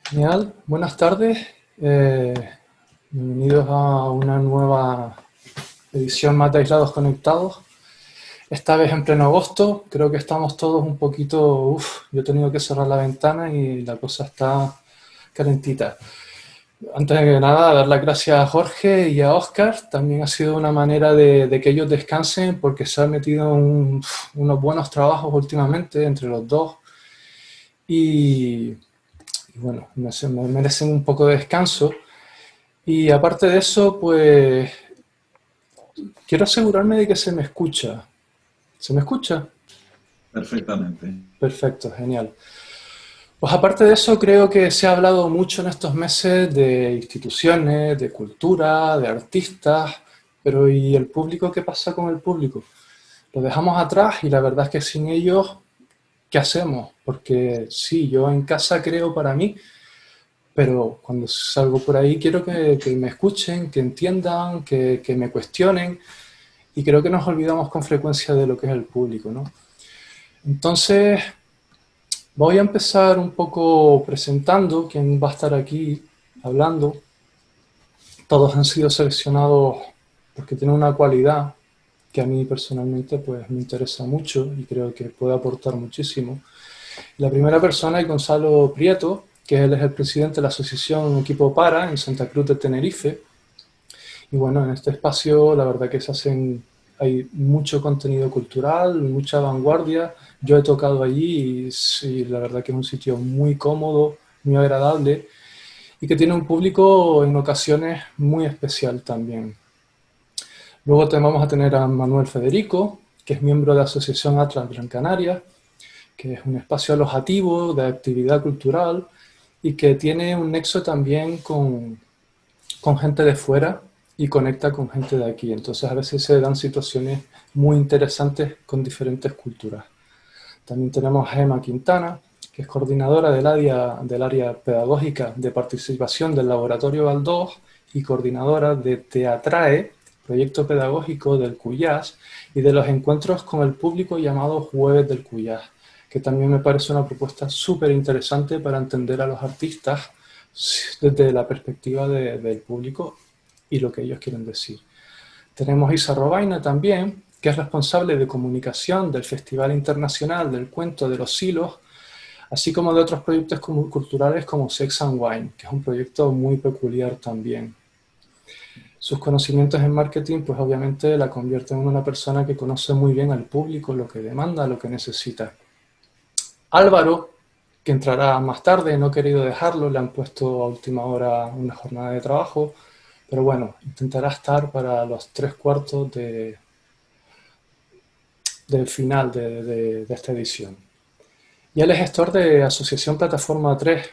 Genial, buenas tardes. Eh, Bienvenidos a una nueva edición más de Aislados Conectados. Esta vez en pleno agosto, creo que estamos todos un poquito... yo he tenido que cerrar la ventana y la cosa está calentita. Antes de nada, dar las gracias a Jorge y a Oscar. También ha sido una manera de que ellos descansen porque se han metido unos buenos trabajos últimamente entre los dos. Y, y bueno, me merecen un poco de descanso. Y aparte de eso, pues quiero asegurarme de que se me escucha. ¿Se me escucha? Perfectamente. Perfecto, genial. Pues aparte de eso, creo que se ha hablado mucho en estos meses de instituciones, de cultura, de artistas, pero ¿y el público? ¿Qué pasa con el público? Lo dejamos atrás y la verdad es que sin ellos, ¿qué hacemos? Porque sí, yo en casa creo para mí, pero cuando salgo por ahí quiero que me escuchen, que entiendan, que me cuestionen. Y creo que nos olvidamos con frecuencia de lo que es el público, ¿no? Entonces, voy a empezar un poco presentando quién va a estar aquí hablando. Todos han sido seleccionados porque tienen una cualidad que a mí personalmente pues me interesa mucho y creo que puede aportar muchísimo. La primera persona es Gonzalo Prieto, que él es el presidente de la asociación Equipo Para en Santa Cruz de Tenerife. Y bueno, en este espacio la verdad que hay mucho contenido cultural, mucha vanguardia. Yo he tocado allí y sí, la verdad que es un sitio muy cómodo, muy agradable y que tiene un público en ocasiones muy especial también. Luego vamos a tener a Manuel Federico, que es miembro de la Asociación Atlas Gran Canaria, que es un espacio alojativo de actividad cultural y que tiene un nexo también con gente de fuera y conecta con gente de aquí. Entonces a veces se dan situaciones muy interesantes con diferentes culturas. También tenemos a Emma Quintana, que es coordinadora del área pedagógica de participación del Laboratorio Valdós y coordinadora de Teatrae, proyecto pedagógico del Cuyás, y de los encuentros con el público llamado Jueves del Cuyás, que también me parece una propuesta súper interesante para entender a los artistas desde la perspectiva del público y lo que ellos quieren decir. Tenemos a Isa Robaina también, que es responsable de comunicación del Festival Internacional del Cuento de los Silos, así como de otros proyectos culturales como Sex and Wine, que es un proyecto muy peculiar también. Sus conocimientos en marketing, pues obviamente la convierten en una persona que conoce muy bien al público, lo que demanda, lo que necesita. Álvaro, que entrará más tarde, no he querido dejarlo, le han puesto a última hora una jornada de trabajo, pero bueno, intentará estar para los tres cuartos del final de esta edición. Y él es gestor de Asociación Plataforma 3,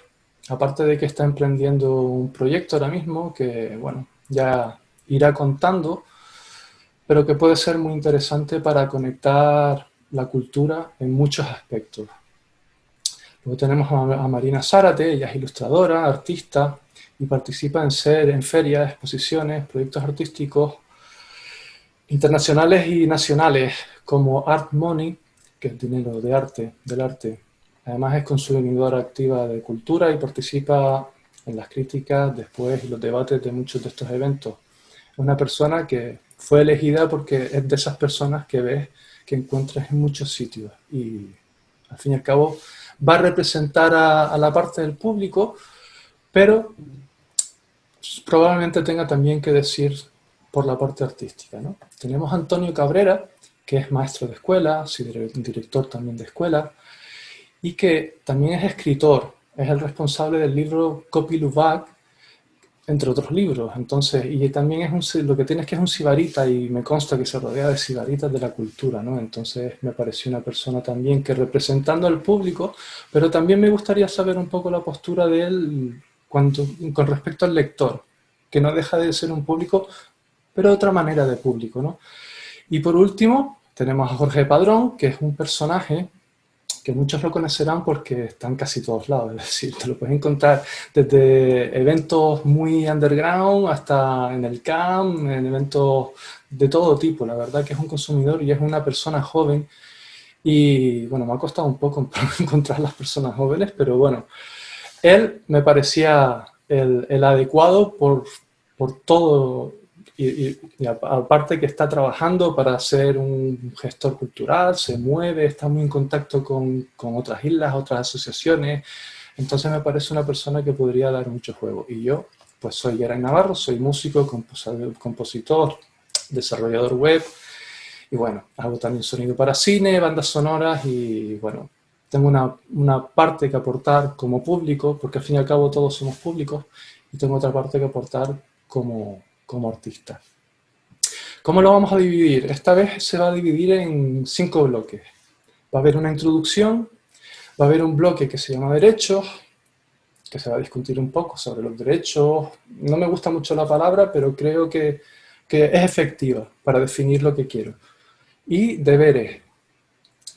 aparte de que está emprendiendo un proyecto ahora mismo que, bueno, ya irá contando, pero que puede ser muy interesante para conectar la cultura en muchos aspectos. Luego tenemos a Marina Zárate, ella es ilustradora, artista y participa en ferias, exposiciones, proyectos artísticos internacionales y nacionales como Art Money, que es dinero de arte, del arte. Además es consumidora activa de cultura y participa en las críticas después y los debates de muchos de estos eventos. Es una persona que fue elegida porque es de esas personas que ves que encuentras en muchos sitios y al fin y al cabo va a representar a la parte del público, pero probablemente tenga también que decir por la parte artística, ¿no? Tenemos a Antonio Cabrera, que es maestro de escuela, director también de escuela, y que también es escritor, es el responsable del libro Copy Luwak, entre otros libros. Entonces, y también lo que tiene es que es un sibarita y me consta que se rodea de sibaritas de la cultura, ¿no? Entonces me pareció una persona también que representando al público, pero también me gustaría saber un poco la postura de él con respecto al lector, que no deja de ser un público, pero de otra manera de público, ¿no? Y por último, tenemos a Jorge Padrón, que es un personaje que muchos lo conocerán porque está en casi todos lados, es decir, te lo puedes encontrar desde eventos muy underground hasta en el camp, en eventos de todo tipo, la verdad que es un consumidor y es una persona joven y bueno, me ha costado un poco encontrar las personas jóvenes, pero bueno, él me parecía el adecuado por todo, y aparte que está trabajando para ser un gestor cultural, se mueve, está muy en contacto con otras islas, otras asociaciones, entonces me parece una persona que podría dar mucho juego. Y yo, pues soy Geray Navarro, soy músico, compositor, desarrollador web, y bueno, hago también sonido para cine, bandas sonoras y bueno, tengo una parte que aportar como público, porque al fin y al cabo todos somos públicos, y tengo otra parte que aportar como artista. ¿Cómo lo vamos a dividir? Esta vez se va a dividir en 5 bloques. Va a haber una introducción, va a haber un bloque que se llama derechos, que se va a discutir un poco sobre los derechos. No me gusta mucho la palabra, pero creo que es efectiva para definir lo que quiero. Y deberes.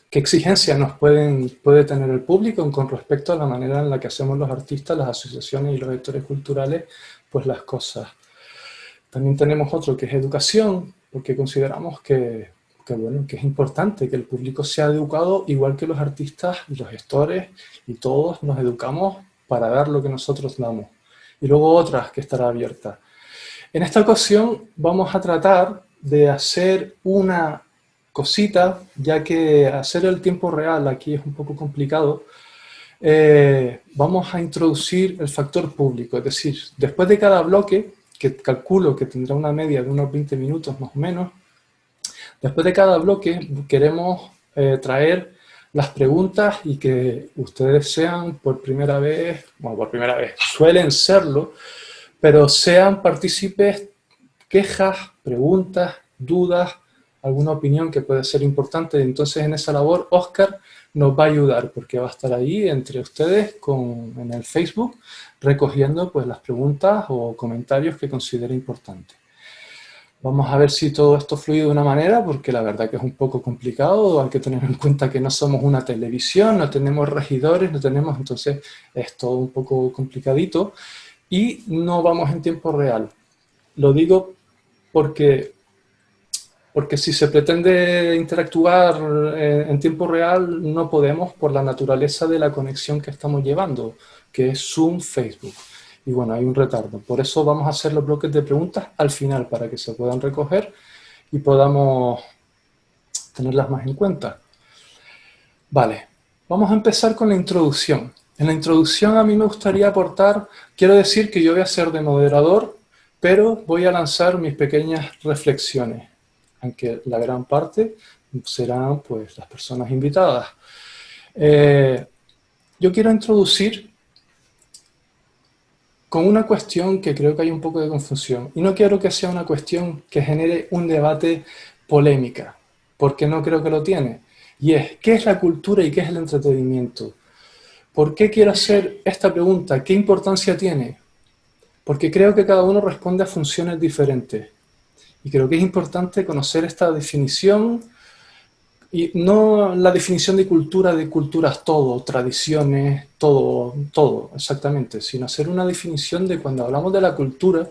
¿Qué exigencias puede tener el público con respecto a la manera en la que hacemos los artistas, las asociaciones y los gestores culturales, pues las cosas? También tenemos otro que es educación, porque consideramos bueno, que es importante que el público sea educado igual que los artistas, los gestores y todos nos educamos para dar lo que nosotros damos. Y luego otras que estará abierta. En esta ocasión vamos a tratar de hacer una cosita, ya que hacer el tiempo real aquí es un poco complicado. Vamos a introducir el factor público, es decir, después de cada bloque, que calculo que tendrá una media de unos 20 minutos más o menos, después de cada bloque queremos traer las preguntas y que ustedes sean por primera vez, suelen serlo, pero sean partícipes, quejas, preguntas, dudas, alguna opinión que puede ser importante. Entonces en esa labor Óscar nos va a ayudar porque va a estar ahí entre ustedes en el Facebook recogiendo pues las preguntas o comentarios que considere importantes. Vamos a ver si todo esto fluye de una manera, porque la verdad que es un poco complicado. Hay que tener en cuenta que no somos una televisión, no tenemos regidores, entonces es todo un poco complicadito y no vamos en tiempo real. Lo digo porque si se pretende interactuar en tiempo real, no podemos por la naturaleza de la conexión que estamos llevando, que es Zoom, Facebook. Y bueno, hay un retardo. Por eso vamos a hacer los bloques de preguntas al final, para que se puedan recoger y podamos tenerlas más en cuenta. Vale, vamos a empezar con la introducción. En la introducción a mí me gustaría aportar, quiero decir que yo voy a ser de moderador, pero voy a lanzar mis pequeñas reflexiones, aunque la gran parte serán pues las personas invitadas. Yo quiero introducir con una cuestión que creo que hay un poco de confusión, y no quiero que sea una cuestión que genere un debate polémica, porque no creo que lo tiene, y es, ¿qué es la cultura y qué es el entretenimiento? ¿Por qué quiero hacer esta pregunta? ¿Qué importancia tiene? Porque creo que cada uno responde a funciones diferentes. Y creo que es importante conocer esta definición, y no la definición de culturas todo, tradiciones, todo, exactamente, sino hacer una definición de cuando hablamos de la cultura,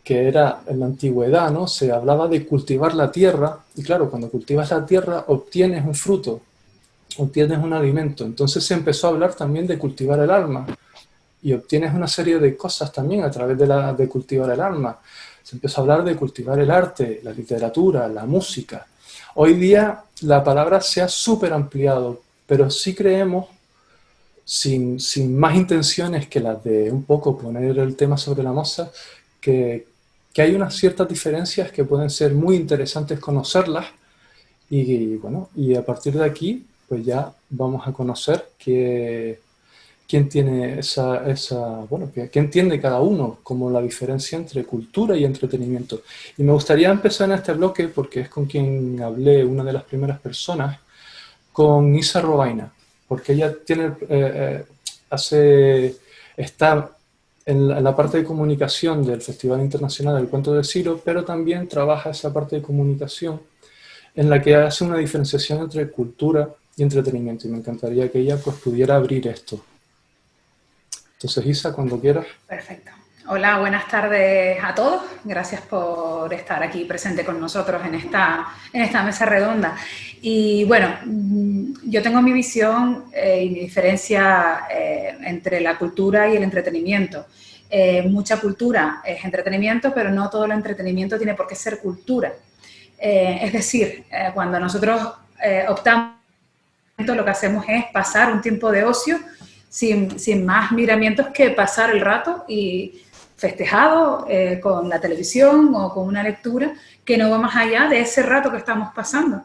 que era en la antigüedad, ¿no? Se hablaba de cultivar la tierra, y claro, cuando cultivas la tierra obtienes un fruto, obtienes un alimento. Entonces se empezó a hablar también de cultivar el alma, y obtienes una serie de cosas también a través de cultivar el alma. Se empezó a hablar de cultivar el arte, la literatura, la música. Hoy día la palabra se ha súper ampliado, pero sí creemos, sin más intenciones que las de un poco poner el tema sobre la mesa, que hay unas ciertas diferencias que pueden ser muy interesantes conocerlas, y bueno, y a partir de aquí pues ya vamos a conocer quién tiene bueno, qué entiende cada uno como la diferencia entre cultura y entretenimiento. Y me gustaría empezar en este bloque, porque es con quien hablé, una de las primeras personas, con Isa Robaina, porque ella está en la parte de comunicación del Festival Internacional del Cuento de Ciro, pero también trabaja esa parte de comunicación en la que hace una diferenciación entre cultura y entretenimiento, y me encantaría que ella pues pudiera abrir esto. Entonces, Isa, cuando quieras. Perfecto. Hola, buenas tardes a todos. Gracias por estar aquí presente con nosotros en esta mesa redonda. Y bueno, yo tengo mi visión y mi diferencia entre la cultura y el entretenimiento. Mucha cultura es entretenimiento, pero no todo el entretenimiento tiene por qué ser cultura. Es decir, cuando nosotros optamos, lo que hacemos es pasar un tiempo de ocio sin más miramientos que pasar el rato y festejado con la televisión o con una lectura que no va más allá de ese rato que estamos pasando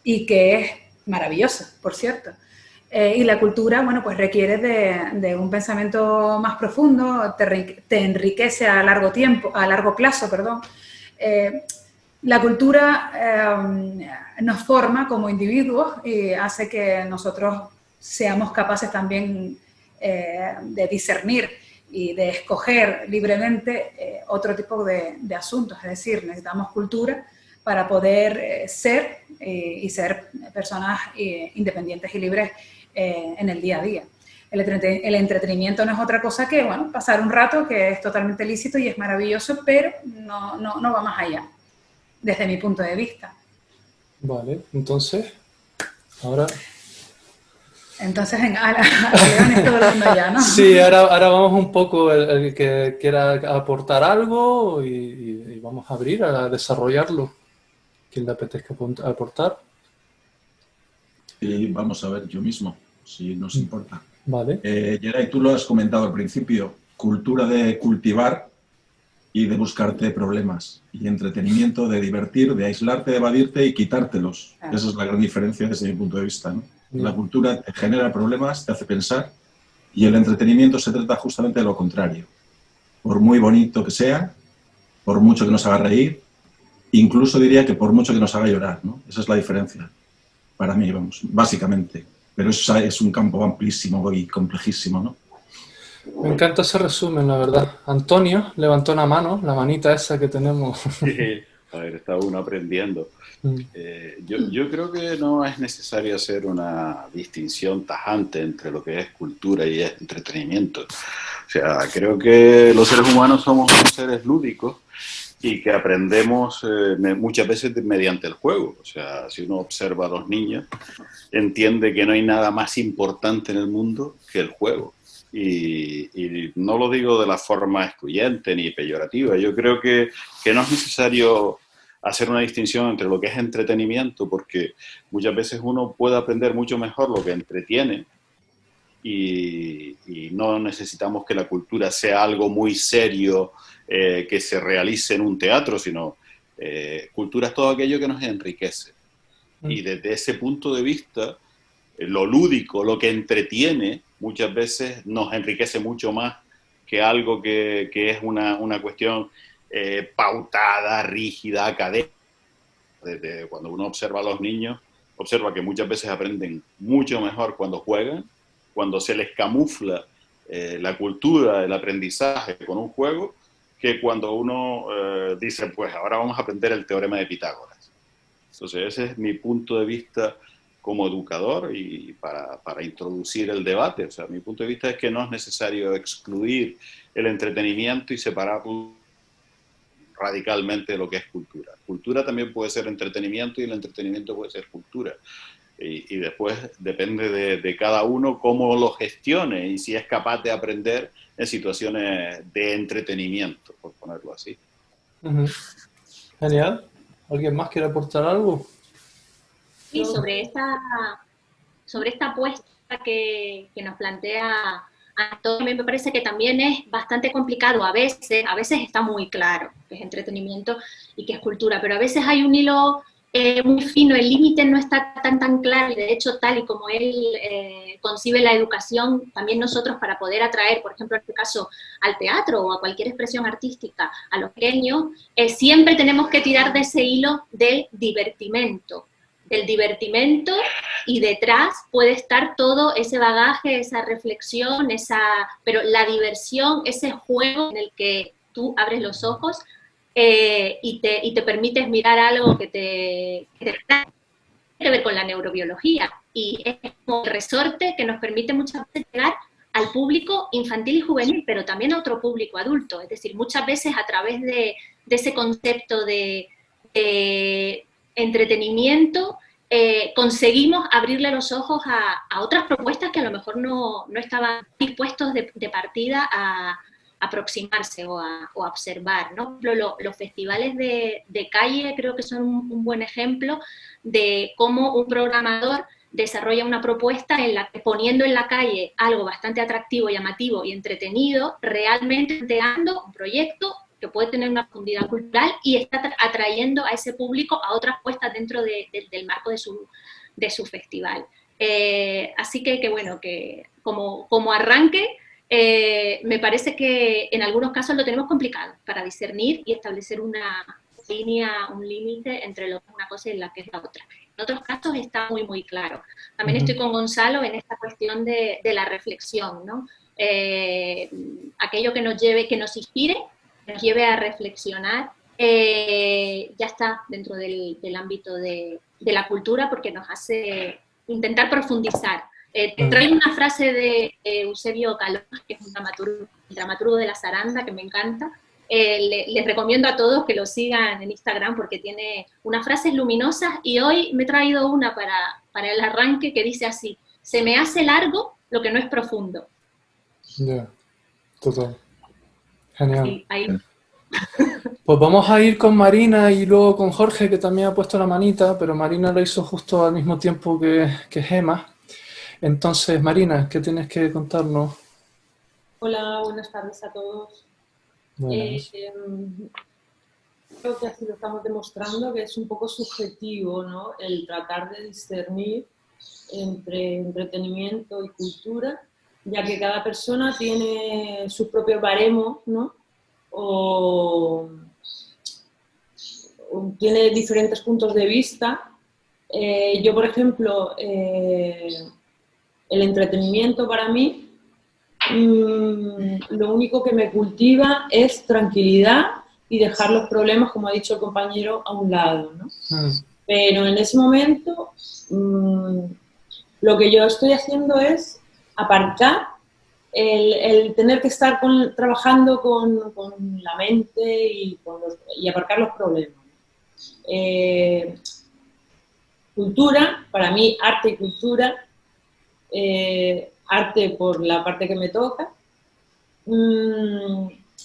y que es maravillosa, por cierto. Y la cultura, bueno, pues requiere de un pensamiento más profundo, te enriquece a largo plazo, perdón. La cultura nos forma como individuos y hace que nosotros seamos capaces también de discernir y de escoger libremente otro tipo de asuntos. Es decir, necesitamos cultura para poder ser y ser personas independientes y libres en el día a día. El entretenimiento no es otra cosa que, bueno, pasar un rato que es totalmente lícito y es maravilloso, pero no va más allá, desde mi punto de vista. Vale, entonces, ahora... Entonces, a leones todo el mundo ya, ¿no? Sí, ahora vamos un poco, el que quiera aportar algo y vamos a abrir a desarrollarlo. ¿Quién le apetezca aportar? Y vamos a ver, yo mismo, si nos importa. Vale. Geray, tú lo has comentado al principio, cultura de cultivar y de buscarte problemas, y entretenimiento de divertir, de aislarte, de evadirte y quitártelos. Claro. Esa es la gran diferencia desde mi punto de vista, ¿no? Bien. La cultura te genera problemas, te hace pensar, y el entretenimiento se trata justamente de lo contrario. Por muy bonito que sea, por mucho que nos haga reír, incluso diría que por mucho que nos haga llorar, ¿no? Esa es la diferencia, para mí, vamos, básicamente. Pero eso es un campo amplísimo y complejísimo, ¿no? Me encanta ese resumen, la verdad. Antonio levantó una mano, la manita esa que tenemos. A ver, está uno aprendiendo. Yo creo que no es necesario hacer una distinción tajante entre lo que es cultura y es entretenimiento. O sea, creo que los seres humanos somos seres lúdicos y que aprendemos muchas veces mediante el juego. O sea, si uno observa a los niños, entiende que no hay nada más importante en el mundo que el juego. Y no lo digo de la forma excluyente ni peyorativa. Yo creo que no es necesario hacer una distinción entre lo que es entretenimiento, porque muchas veces uno puede aprender mucho mejor lo que entretiene y no necesitamos que la cultura sea algo muy serio que se realice en un teatro, sino cultura es todo aquello que nos enriquece. Y desde ese punto de vista, lo lúdico, lo que entretiene, muchas veces nos enriquece mucho más que algo que es una cuestión pautada, rígida, académica. Cuando uno observa a los niños, observa que muchas veces aprenden mucho mejor cuando juegan, cuando se les camufla la cultura, el aprendizaje con un juego, que cuando uno dice, pues ahora vamos a aprender el teorema de Pitágoras. Entonces ese es mi punto de vista como educador y para introducir el debate. O sea, mi punto de vista es que no es necesario excluir el entretenimiento y separarlo radicalmente de lo que es cultura. Cultura también puede ser entretenimiento y el entretenimiento puede ser cultura. Y después depende de cada uno cómo lo gestione y si es capaz de aprender en situaciones de entretenimiento, por ponerlo así. Genial. ¿Alguien más quiere aportar algo? Sí, sobre esta apuesta que nos plantea Antonio, a mí me parece que también es bastante complicado. A veces está muy claro que es entretenimiento y que es cultura, pero a veces hay un hilo muy fino, el límite no está tan claro, y de hecho tal y como él concibe la educación, también nosotros para poder atraer, por ejemplo en este caso, al teatro o a cualquier expresión artística a los pequeños, siempre tenemos que tirar de ese hilo del divertimento, y detrás puede estar todo ese bagaje, esa reflexión, pero la diversión, ese juego en el que tú abres los ojos y te permites mirar algo que tiene que ver con la neurobiología, y es como el resorte que nos permite muchas veces llegar al público infantil y juvenil, pero también a otro público adulto. Es decir, muchas veces a través de ese concepto de entretenimiento, conseguimos abrirle los ojos a otras propuestas que a lo mejor no estaban dispuestos de partida a aproximarse o a observar, ¿no? Los festivales de calle creo que son un buen ejemplo de cómo un programador desarrolla una propuesta en la que, poniendo en la calle algo bastante atractivo, llamativo y entretenido, realmente creando un proyecto que puede tener una profundidad cultural y está atrayendo a ese público a otras puestas dentro del marco de su festival. Así que bueno, que como arranque, me parece que en algunos casos lo tenemos complicado para discernir y establecer una línea, un límite entre una cosa y la que es la otra. En otros casos está muy, muy claro. También estoy con Gonzalo en esta cuestión de la reflexión, ¿no? Aquello que nos inspire, que nos lleve a reflexionar, ya está dentro del ámbito de la cultura, porque nos hace intentar profundizar. Te traigo una frase de Eusebio Caló, que es un dramaturgo de la zaranda, que me encanta. Les recomiendo a todos que lo sigan en Instagram porque tiene unas frases luminosas, y hoy me he traído una para el arranque que dice así: se me hace largo lo que no es profundo. Ya, total. Genial. Ahí. Pues vamos a ir con Marina y luego con Jorge, que también ha puesto la manita, pero Marina lo hizo justo al mismo tiempo que Gemma. Entonces, Marina, ¿qué tienes que contarnos? Hola, buenas tardes a todos. Buenas. Creo que así lo estamos demostrando, que es un poco subjetivo, ¿no? El tratar de discernir entre entretenimiento y cultura, ya que cada persona tiene sus propios baremos, ¿no? O tiene diferentes puntos de vista. Yo, por ejemplo, el entretenimiento para mí, lo único que me cultiva es tranquilidad y dejar los problemas, como ha dicho el compañero, a un lado, ¿no? Pero en ese momento lo que yo estoy haciendo es aparcar el tener que estar trabajando con la mente y aparcar los problemas. Cultura, para mí arte y cultura, arte por la parte que me toca,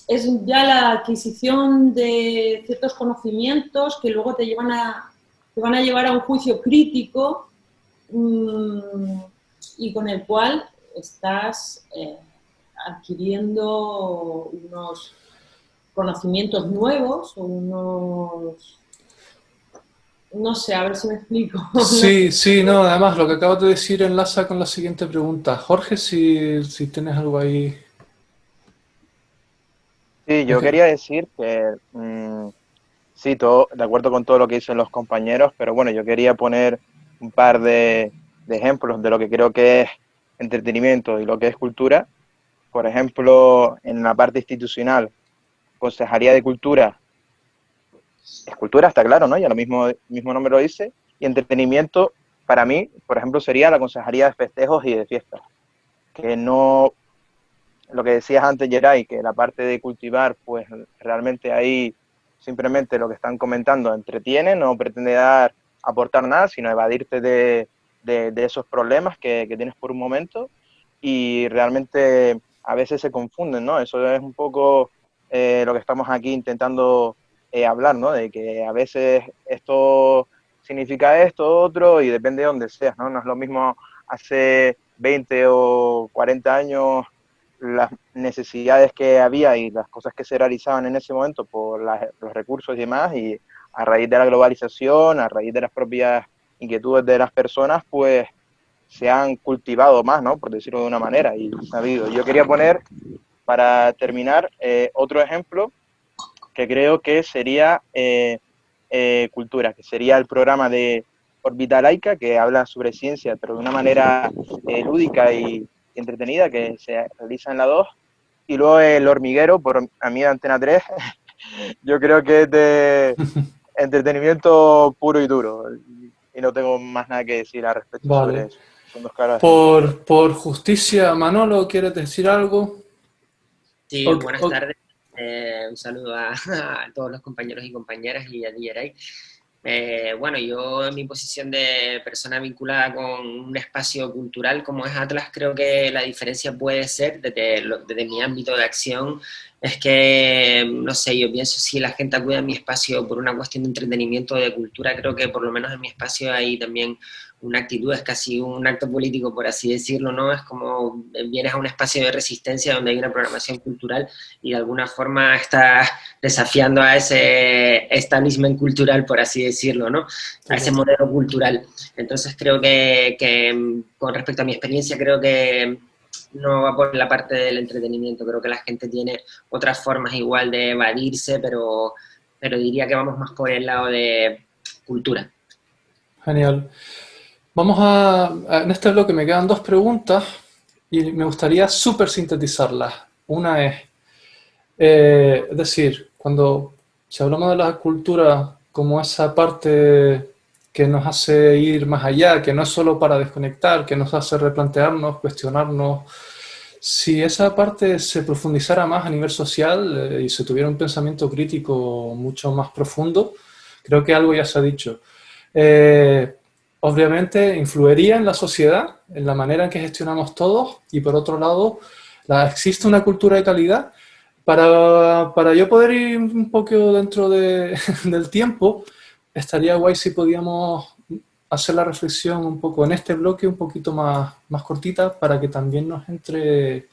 es ya la adquisición de ciertos conocimientos que luego te van a llevar a un juicio crítico, y con el cual estás adquiriendo unos conocimientos nuevos o unos... No sé, a ver si me explico. Sí, no, además lo que acabas de decir enlaza con la siguiente pregunta. Jorge, si tienes algo ahí. Sí, yo quería decir que sí, todo, de acuerdo con todo lo que dicen los compañeros, pero bueno, yo quería poner un par de ejemplos de lo que creo que es entretenimiento y lo que es cultura. Por ejemplo, en la parte institucional, Concejalía de Cultura, es cultura, está claro, ¿no? Ya lo mismo nombre lo dice. Y entretenimiento, para mí, por ejemplo, sería la Concejalía de Festejos y de Fiestas. Que no, lo que decías antes, Geray, que la parte de cultivar, pues realmente ahí simplemente lo que están comentando entretiene, no pretende aportar nada, sino evadirte de esos problemas que tienes por un momento, y realmente a veces se confunden, ¿no? Eso es un poco lo que estamos aquí intentando hablar, ¿no? De que a veces esto significa esto, otro, y depende de dónde seas, ¿no? No es lo mismo hace 20 o 40 años las necesidades que había y las cosas que se realizaban en ese momento por los recursos y demás, y a raíz de la globalización, a raíz de las propias inquietudes de las personas, pues se han cultivado más, ¿no? Por decirlo de una manera, y sabido. Yo quería poner, para terminar, otro ejemplo que creo que sería cultura, que sería el programa de Órbita Laica, que habla sobre ciencia, pero de una manera lúdica y entretenida, que se realiza en la 2. Y luego El Hormiguero, por a mí de Antena 3, yo creo que es de entretenimiento puro y duro. Y no tengo más nada que decir al respecto sobre eso. Son dos caras. Por justicia, Manolo, ¿quieres decir algo? Sí, buenas tardes. Un saludo a todos los compañeros y compañeras y a DJ. Bueno, yo en mi posición de persona vinculada con un espacio cultural como es Atlas, creo que la diferencia puede ser, desde mi ámbito de acción, es que, no sé, yo pienso si la gente acude a mi espacio por una cuestión de entretenimiento o de cultura, creo que por lo menos en mi espacio hay también una actitud, es casi un acto político, por así decirlo, ¿no? Es como vienes a un espacio de resistencia donde hay una programación cultural y de alguna forma estás desafiando a ese establishment cultural, por así decirlo, ¿no? A ese modelo cultural. Entonces creo que con respecto a mi experiencia, creo que no va por la parte del entretenimiento, creo que la gente tiene otras formas igual de evadirse, pero diría que vamos más por el lado de cultura. Genial. Vamos en este bloque me quedan dos preguntas y me gustaría súper sintetizarlas. Una es decir, si hablamos de la cultura como esa parte que nos hace ir más allá, que no es solo para desconectar, que nos hace replantearnos, cuestionarnos, si esa parte se profundizara más a nivel social y se tuviera un pensamiento crítico mucho más profundo, creo que algo ya se ha dicho. Obviamente influiría en la sociedad, en la manera en que gestionamos todos, y por otro lado, existe una cultura de calidad. Para yo poder ir un poco dentro del tiempo, estaría guay si podíamos hacer la reflexión un poco en este bloque, un poquito más cortita, para que también nos entre,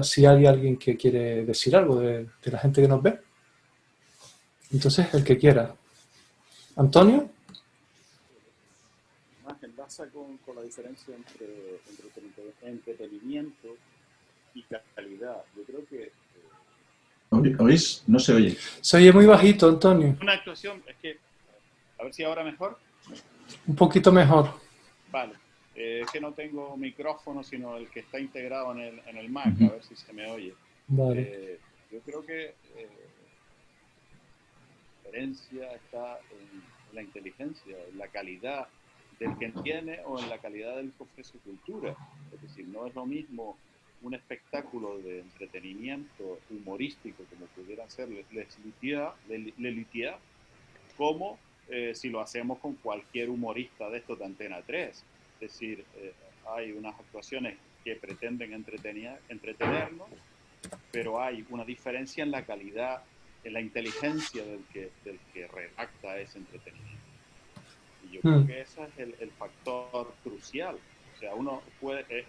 si hay alguien que quiere decir algo de la gente que nos ve. Entonces, el que quiera. ¿Antonio? Enlaza con la diferencia entre entretenimiento y calidad. Yo creo que... ¿Oís? No se oye. Se oye muy bajito, Antonio. Una actuación, es que... A ver si ahora mejor. Un poquito mejor. Vale. Es que no tengo micrófono, sino el que está integrado en el Mac. A ver si se me oye. Vale. Yo creo que la diferencia está en la inteligencia, en la calidad del que tiene o en la calidad del que ofrece cultura. Es decir, no es lo mismo un espectáculo de entretenimiento humorístico como pudieran ser Les Luthiers, como si lo hacemos con cualquier humorista de estos de Antena 3. Es decir, hay unas actuaciones que pretenden entretenernos, pero hay una diferencia en la calidad, en la inteligencia del que redacta ese entretenimiento. Y yo creo que ese es el factor crucial. O sea,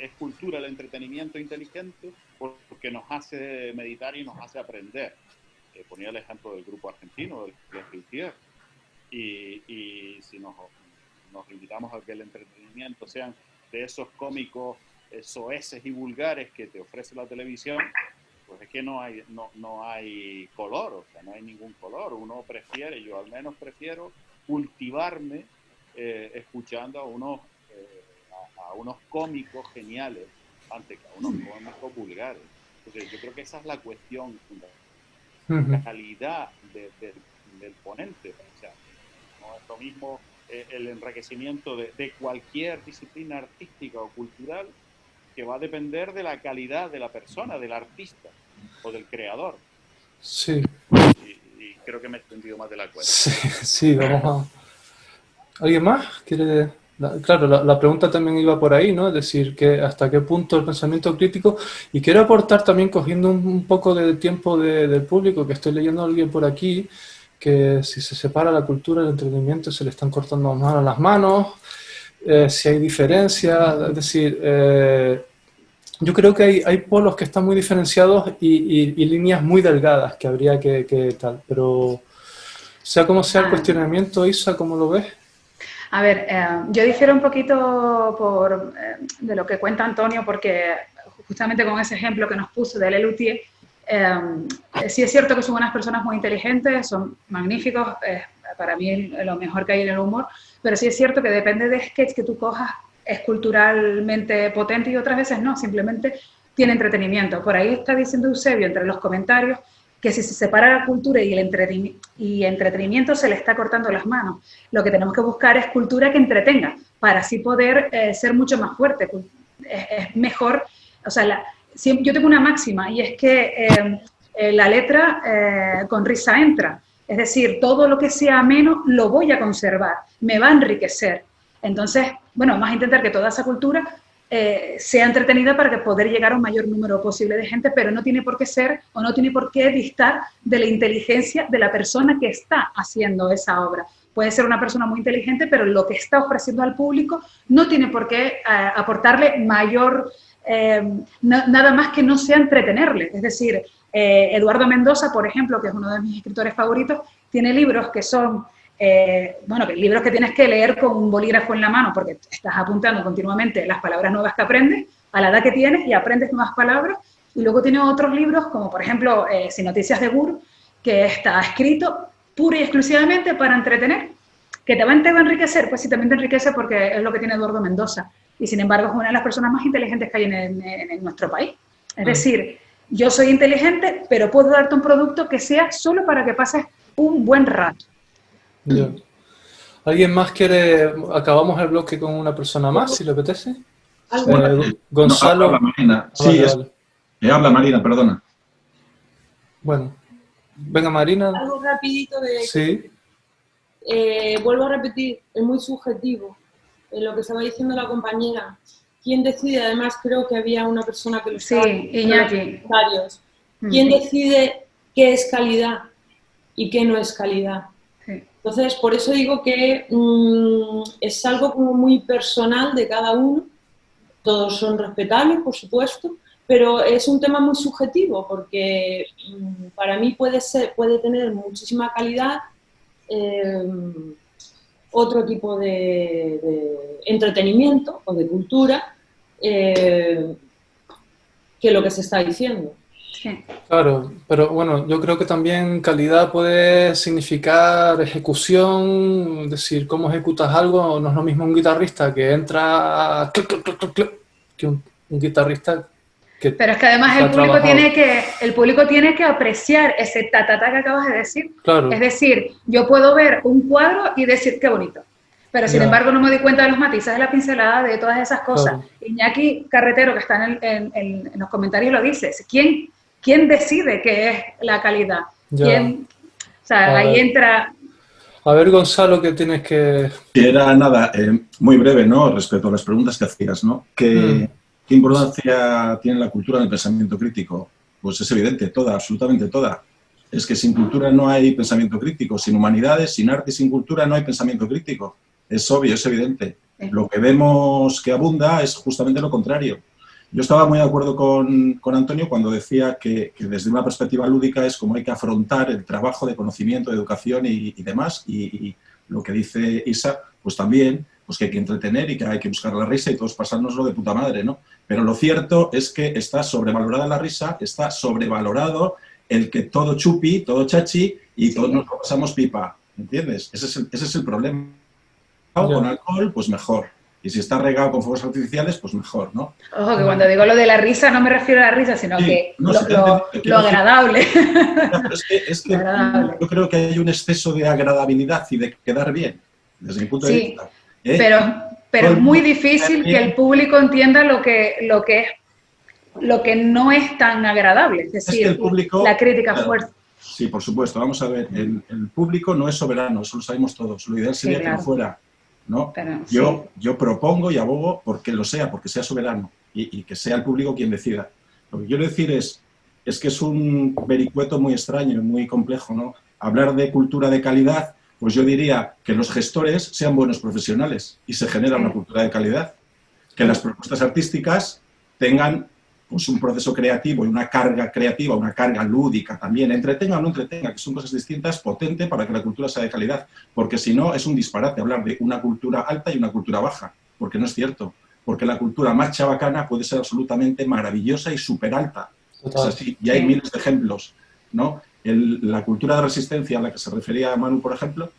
es cultura el entretenimiento inteligente porque nos hace meditar y nos hace aprender. Ponía el ejemplo del grupo argentino, del Les Luthiers. Y si nos limitamos a que el entretenimiento sean de esos cómicos soeces y vulgares que te ofrece la televisión, pues es que no hay color, o sea, no hay ningún color. Uno prefiere, yo al menos prefiero cultivarme escuchando a unos cómicos geniales antes que a unos cómicos vulgares. Entonces yo creo que esa es la cuestión fundamental. La calidad del ponente. O sea, no es lo mismo el enriquecimiento de cualquier disciplina artística o cultural, que va a depender de la calidad de la persona, del artista o del creador. Sí. Y creo que me he entendido más de la cuenta. Sí, vamos a... ¿Alguien más quiere...? Claro, la pregunta también iba por ahí, ¿no? Es decir, que hasta qué punto el pensamiento crítico... Y quiero aportar también, cogiendo un poco de tiempo del público, que estoy leyendo a alguien por aquí, que si se separa la cultura del entretenimiento se le están cortando las manos, si hay diferencias, es decir, yo creo que hay polos que están muy diferenciados y líneas muy delgadas que habría que tal, pero sea como sea el cuestionamiento, Isa, ¿cómo lo ves? A ver, yo difiero un poquito de lo que cuenta Antonio, porque justamente con ese ejemplo que nos puso de Les Luthiers, sí es cierto que son unas personas muy inteligentes, son magníficos, para mí lo mejor que hay en el humor, pero sí es cierto que depende de sketch que tú cojas, es culturalmente potente y otras veces no, simplemente tiene entretenimiento. Por ahí está diciendo Eusebio entre los comentarios que si se separa la cultura y el entretenimiento se le está cortando las manos. Lo que tenemos que buscar es cultura que entretenga, para así poder ser mucho más fuerte. Es mejor, o sea, yo tengo una máxima y es que la letra con risa entra. Es decir, todo lo que sea ameno lo voy a conservar, me va a enriquecer. Entonces, bueno, vamos a intentar que toda esa cultura sea entretenida para que poder llegar a un mayor número posible de gente, pero no tiene por qué ser o no tiene por qué distar de la inteligencia de la persona que está haciendo esa obra. Puede ser una persona muy inteligente, pero lo que está ofreciendo al público no tiene por qué aportarle mayor, nada más que no sea entretenerle. Es decir, Eduardo Mendoza, por ejemplo, que es uno de mis escritores favoritos, tiene libros que son, libros que tienes que leer con un bolígrafo en la mano, porque estás apuntando continuamente las palabras nuevas que aprendes, a la edad que tienes, y aprendes nuevas palabras. Y luego tiene otros libros, como por ejemplo, Sin Noticias de Gur, que está escrito pura y exclusivamente para entretener. ¿Que te va a enriquecer? Pues sí, también te enriquece porque es lo que tiene Eduardo Mendoza. Y sin embargo es una de las personas más inteligentes que hay en nuestro país. Es decir, yo soy inteligente, pero puedo darte un producto que sea solo para que pases un buen rato. Yeah. ¿Alguien más quiere? Acabamos el bloque con una persona más, si le apetece. Gonzalo. No, habla Marina. Sí, vale. Habla Marina, perdona. Bueno, venga Marina. Algo rapidito de... Sí. Vuelvo a repetir, es muy subjetivo lo que estaba diciendo la compañera. ¿Quién decide? Además, creo que había una persona que lo estaba Iñaki. en los comentarios. ¿Quién decide qué es calidad y qué no es calidad? Sí. Entonces, por eso digo que es algo como muy personal de cada uno. Todos son respetables, por supuesto, pero es un tema muy subjetivo porque para mí puede tener muchísima calidad otro tipo de entretenimiento o de cultura que lo que se está diciendo. Sí. Claro, pero bueno, yo creo que también calidad puede significar ejecución, es decir, cómo ejecutas algo. No es lo mismo un guitarrista que entra que un guitarrista que... Pero es que además el público tiene que apreciar ese ta-ta-ta que acabas de decir. Claro. Es decir, yo puedo ver un cuadro y decir qué bonito, pero sin embargo no me doy cuenta de los matices de la pincelada, de todas esas cosas. Claro. Iñaki Carretero, que está en los comentarios, lo dice. ¿Quién decide qué es la calidad? ¿Quién? O sea, ahí entra... A ver, Gonzalo, ¿qué tienes que...? Era nada, muy breve, ¿no? Respecto a las preguntas que hacías, ¿no? ¿Qué importancia tiene la cultura en el pensamiento crítico? Pues es evidente, toda, absolutamente toda. Es que sin cultura no hay pensamiento crítico, sin humanidades, sin arte y sin cultura no hay pensamiento crítico. Es obvio, es evidente. Lo que vemos que abunda es justamente lo contrario. Yo estaba muy de acuerdo con Antonio cuando decía que desde una perspectiva lúdica es como hay que afrontar el trabajo de conocimiento, de educación y demás. Y lo que dice Isa, pues también, pues que hay que entretener y que hay que buscar la risa y todos pasárnoslo de puta madre, ¿no? Pero lo cierto es que está sobrevalorada la risa, está sobrevalorado el que todo chupi, todo chachi y todos nos lo pasamos pipa, ¿entiendes? Ese es el problema. Con alcohol, pues mejor. Y si está regado con fuegos artificiales, pues mejor, ¿no? Ojo, que cuando digo lo de la risa no me refiero a la risa, sino que lo agradable. Pero es que yo creo que hay un exceso de agradabilidad y de quedar bien, desde mi punto de vista. Pero es muy difícil que el público entienda lo que no es tan agradable. Es decir, que el público, la crítica fuerte. Sí, por supuesto. Vamos a ver, el público no es soberano, eso lo sabemos todos. Lo ideal sería que lo fuera, ¿no? Pero, yo propongo y abogo porque lo sea, porque sea soberano y que sea el público quien decida. Lo que quiero decir es que es un vericueto muy extraño, muy complejo, ¿no? Hablar de cultura de calidad, pues yo diría que los gestores sean buenos profesionales y se genera una cultura de calidad. Que las propuestas artísticas tengan pues un proceso creativo y una carga creativa, una carga lúdica también, entretenga o no entretenga, que son cosas distintas, potente para que la cultura sea de calidad. Porque si no, es un disparate hablar de una cultura alta y una cultura baja, porque no es cierto. Porque la cultura más chabacana puede ser absolutamente maravillosa y súper alta. Es así, y hay miles de ejemplos, ¿no? La cultura de resistencia a la que se refería Manu, por ejemplo,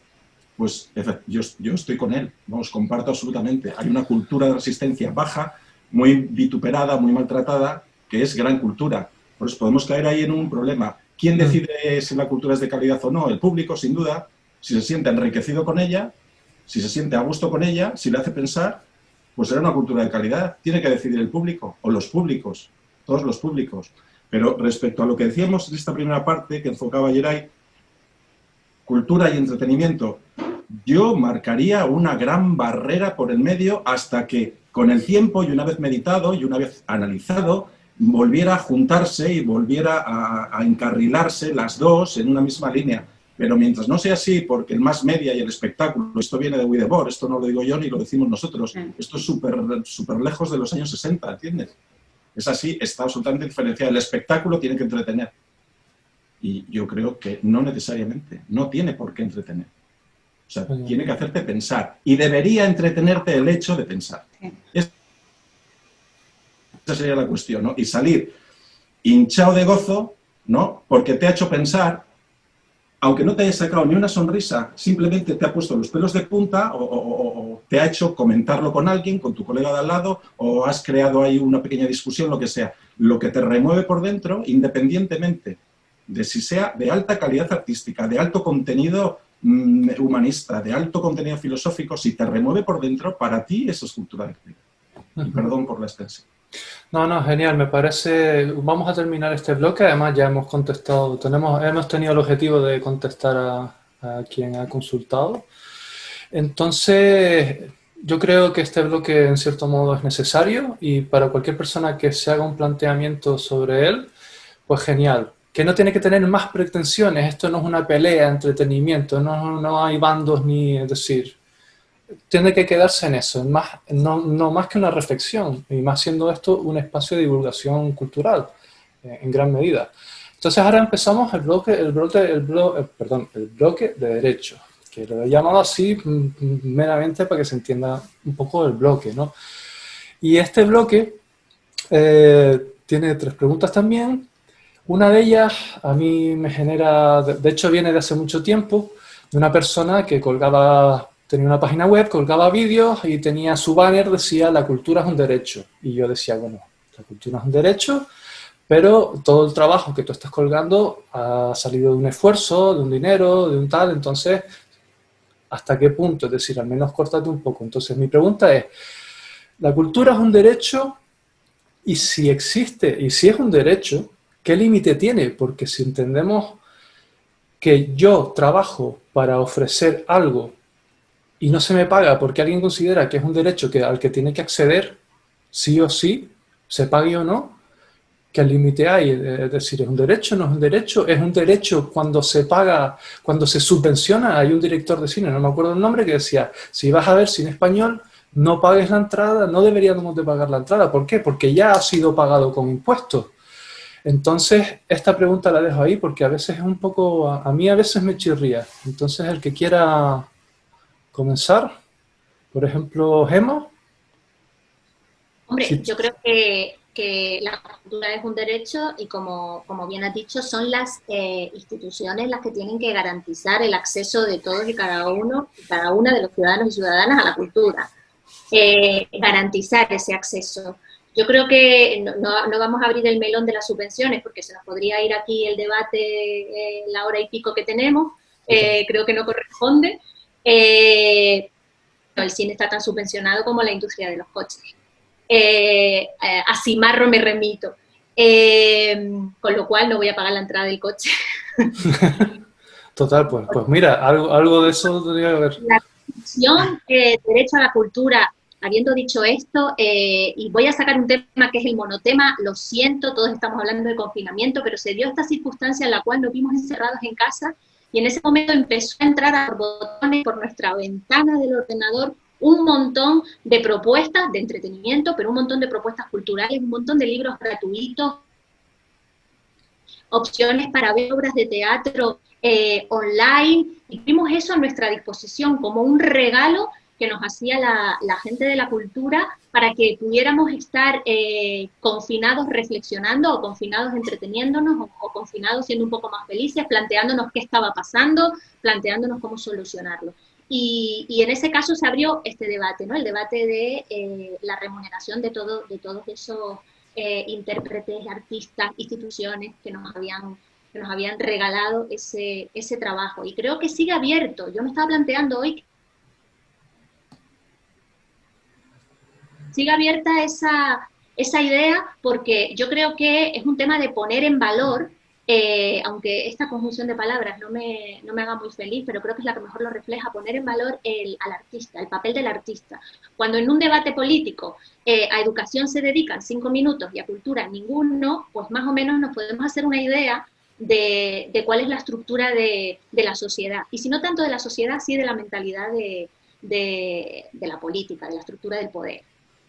pues yo estoy con él, vamos, comparto absolutamente. Hay una cultura de resistencia baja, muy vituperada, muy maltratada, que es gran cultura. Por eso podemos caer ahí en un problema. ¿Quién decide si la cultura es de calidad o no? El público, sin duda, si se siente enriquecido con ella, si se siente a gusto con ella, si le hace pensar, pues será una cultura de calidad. Tiene que decidir el público, o los públicos, todos los públicos. Pero respecto a lo que decíamos en esta primera parte que enfocaba Yeray, cultura y entretenimiento, yo marcaría una gran barrera por el medio hasta que, con el tiempo y una vez meditado y una vez analizado, volviera a juntarse y volviera a encarrilarse las dos en una misma línea. Pero mientras no sea así, porque el mass media y el espectáculo, esto viene de Widebor, esto no lo digo yo ni lo decimos nosotros, esto es súper lejos de los años 60, ¿entiendes? Es así, está absolutamente diferenciado. El espectáculo tiene que entretener. Y yo creo que no necesariamente, no tiene por qué entretener. O sea, tiene que hacerte pensar. Y debería entretenerte el hecho de pensar. Esa sería la cuestión, ¿no? Y salir hinchado de gozo, ¿no? Porque te ha hecho pensar, aunque no te haya sacado ni una sonrisa, simplemente te ha puesto los pelos de punta o te ha hecho comentarlo con alguien, con tu colega de al lado, o has creado ahí una pequeña discusión, lo que sea. Lo que te remueve por dentro, independientemente de si sea de alta calidad artística, de alto contenido humanista, de alto contenido filosófico, si te remueve por dentro, para ti eso es cultura de actividad. Perdón por la extensión. No, genial, me parece. Vamos a terminar este bloque, además ya hemos contestado, hemos tenido el objetivo de contestar a quien ha consultado. Entonces, yo creo que este bloque en cierto modo es necesario y para cualquier persona que se haga un planteamiento sobre él, pues genial. Que no tiene que tener más pretensiones, esto no es una pelea, entretenimiento, no hay bandos ni, es decir, tiene que quedarse en eso, no más que una reflexión, y más siendo esto un espacio de divulgación cultural, en gran medida. Entonces ahora empezamos el bloque de derecho, que lo he llamado así meramente para que se entienda un poco el bloque, ¿no? Y este bloque tiene 3 preguntas también. Una de ellas a mí me genera, de hecho viene de hace mucho tiempo, de una persona que tenía una página web, colgaba vídeos y tenía su banner, decía la cultura es un derecho. Y yo decía, bueno, la cultura es un derecho, pero todo el trabajo que tú estás colgando ha salido de un esfuerzo, de un dinero, de un tal, entonces, ¿hasta qué punto? Es decir, al menos córtate un poco. Entonces mi pregunta es, ¿la cultura es un derecho? Y si existe, y si es un derecho, ¿qué límite tiene? Porque si entendemos que yo trabajo para ofrecer algo y no se me paga porque alguien considera que es un derecho al que tiene que acceder, sí o sí, se pague o no, ¿qué límite hay? Es decir, ¿es un derecho? ¿No es un derecho? ¿Es un derecho cuando se paga, cuando se subvenciona? Hay un director de cine, no me acuerdo el nombre, que decía, si vas a ver cine español, no pagues la entrada, no deberíamos de pagar la entrada. ¿Por qué? Porque ya ha sido pagado con impuestos. Entonces, esta pregunta la dejo ahí porque a veces es un poco, a mí a veces me chirría. Entonces, el que quiera comenzar, por ejemplo, Gemma. Hombre, Sí. yo creo que la cultura es un derecho y como bien has dicho, son las instituciones las que tienen que garantizar el acceso de todos y cada uno y cada una de los ciudadanos y ciudadanas a la cultura. Garantizar ese acceso. Yo creo que no vamos a abrir el melón de las subvenciones porque se nos podría ir aquí el debate la hora y pico que tenemos. Creo que no corresponde. El cine está tan subvencionado como la industria de los coches. A Cimarro me remito. Con lo cual no voy a pagar la entrada del coche. Total, pues mira, algo de eso tendría que haber. La Constitución, derecho a la cultura. Habiendo dicho esto, y voy a sacar un tema que es el monotema, lo siento, todos estamos hablando de confinamiento, pero se dio esta circunstancia en la cual nos vimos encerrados en casa y en ese momento empezó a entrar por botones por nuestra ventana del ordenador un montón de propuestas de entretenimiento, pero un montón de propuestas culturales, un montón de libros gratuitos, opciones para ver obras de teatro online, y vimos eso a nuestra disposición como un regalo que nos hacía la gente de la cultura para que pudiéramos estar confinados reflexionando o confinados entreteniéndonos o confinados siendo un poco más felices, planteándonos qué estaba pasando, planteándonos cómo solucionarlo. Y en ese caso se abrió este debate, ¿no? El debate de la remuneración de todos esos intérpretes, artistas, instituciones que nos habían regalado ese trabajo. Y creo que sigue abierto. Yo me estaba planteando hoy siga abierta esa idea, porque yo creo que es un tema de poner en valor, aunque esta conjunción de palabras no me haga muy feliz, pero creo que es la que mejor lo refleja, poner en valor al artista, el papel del artista. Cuando en un debate político a educación se dedican 5 minutos y a cultura ninguno, pues más o menos nos podemos hacer una idea de cuál es la estructura de la sociedad. Y si no tanto de la sociedad, sí de la mentalidad de la política, de la estructura del poder.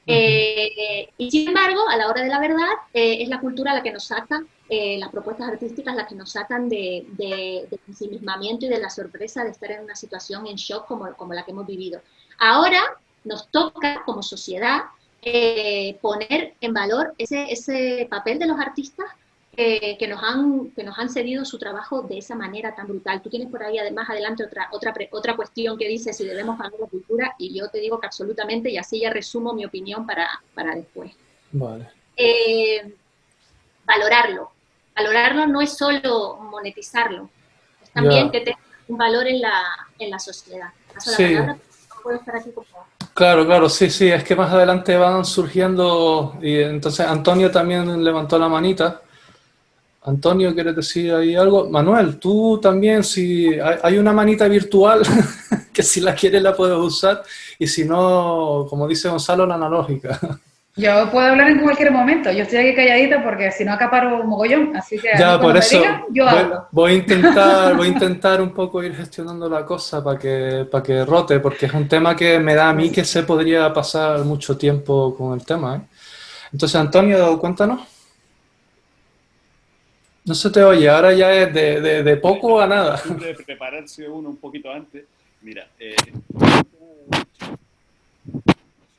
Y sin embargo, a la hora de la verdad, es la cultura la que nos saca, las propuestas artísticas las que nos sacan del ensimismamiento y de la sorpresa de estar en una situación en shock como la que hemos vivido. Ahora nos toca, como sociedad, poner en valor ese papel de los artistas que nos han cedido su trabajo de esa manera tan brutal. Tú tienes por ahí, además, adelante otra cuestión que dice si debemos pagar la cultura, y yo te digo que absolutamente, y así ya resumo mi opinión para después. Vale. Valorarlo no es solo monetizarlo, es también que tenga un valor en la sociedad. Paso la palabra, no puedo estar aquí como... Claro, sí, es que más adelante van surgiendo, y entonces Antonio también levantó la manita. Antonio, ¿quieres decir ahí algo? Manuel, tú también, si hay una manita virtual que si la quieres la puedes usar, y si no, como dice Gonzalo, la analógica. Yo puedo hablar en cualquier momento, yo estoy aquí calladita porque si no acaparo un mogollón, así que Ya, por eso me digan, yo hablo. voy a intentar un poco ir gestionando la cosa para que rote, porque es un tema que me da a mí que se podría pasar mucho tiempo con el tema, ¿eh? Entonces, Antonio, cuéntanos. No se te oye, ahora ya es de poco a nada. De prepararse uno un poquito antes. Mira,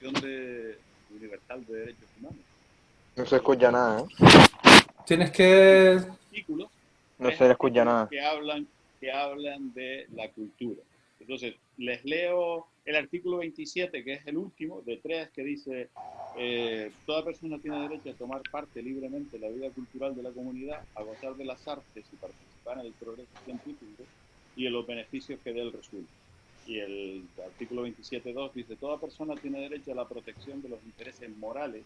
Constitución Universal de Derechos Humanos. No se escucha nada, ¿eh? Tienes que... Artículos. No se le escucha nada. Que hablan de la cultura. Entonces, les leo el artículo 27, que es el último, de 3, que dice: toda persona tiene derecho a tomar parte libremente en la vida cultural de la comunidad, a gozar de las artes y participar en el progreso científico y en los beneficios que de él resultan. Y el artículo 27.2 dice: toda persona tiene derecho a la protección de los intereses morales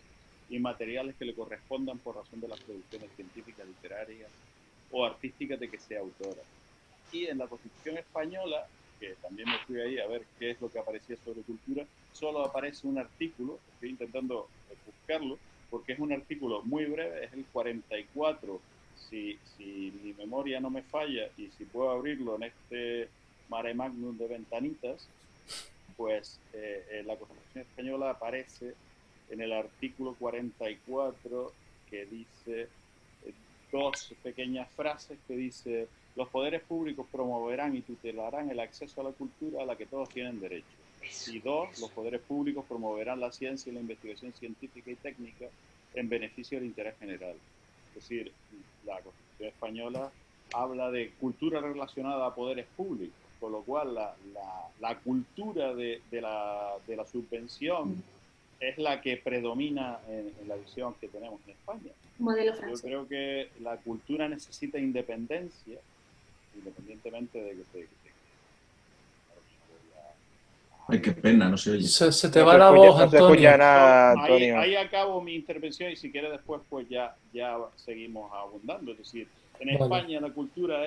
y materiales que le correspondan por razón de las producciones científicas, literarias o artísticas de que sea autora. Y en la Constitución española, que también me fui ahí a ver qué es lo que aparecía sobre cultura, solo aparece un artículo, estoy intentando buscarlo, porque es un artículo muy breve, es el 44, si mi memoria no me falla, y si puedo abrirlo en este mare magnum de ventanitas, pues en la Constitución española aparece en el artículo 44, que dice dos pequeñas frases, que dice: los poderes públicos promoverán y tutelarán el acceso a la cultura a la que todos tienen derecho. Y 2, los poderes públicos promoverán la ciencia y la investigación científica y técnica en beneficio del interés general. Es decir, la Constitución española habla de cultura relacionada a poderes públicos, con lo cual la cultura de la subvención es la que predomina en la visión que tenemos en España. Modelo francés. Yo creo que la cultura necesita independencia, independientemente de que Ay, qué pena, no se oye. Se te va la voz, Antonio. No se escucha nada, Antonio. Ahí acabo mi intervención, y si quieres después pues ya seguimos abundando. Es decir, en España la cultura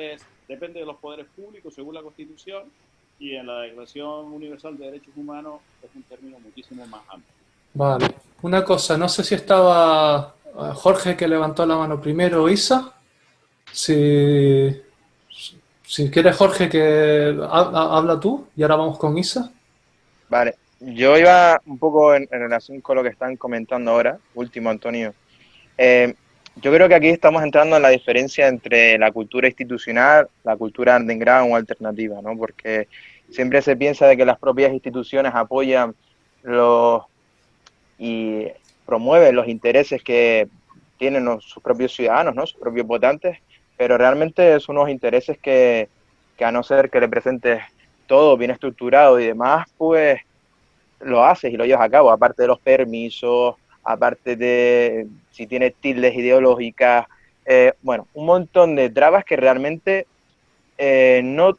depende de los poderes públicos según la Constitución, y en la Declaración Universal de Derechos Humanos es un término muchísimo más amplio. Vale. Una cosa, no sé si estaba Jorge, que levantó la mano primero, o Isa. Si quieres, Jorge, que habla tú, y ahora vamos con Isa. Vale, yo iba un poco en relación con lo que están comentando ahora, último, Antonio. Yo creo que aquí estamos entrando en la diferencia entre la cultura institucional, la cultura underground o alternativa, ¿no? Porque siempre se piensa de que las propias instituciones apoyan y promueven los intereses que tienen sus propios ciudadanos, ¿no? Sus propios votantes, pero realmente son unos intereses que a no ser que le presentes todo bien estructurado y demás, pues lo haces y lo llevas a cabo, aparte de los permisos, aparte de si tienes tildes ideológicas, bueno, un montón de trabas que realmente no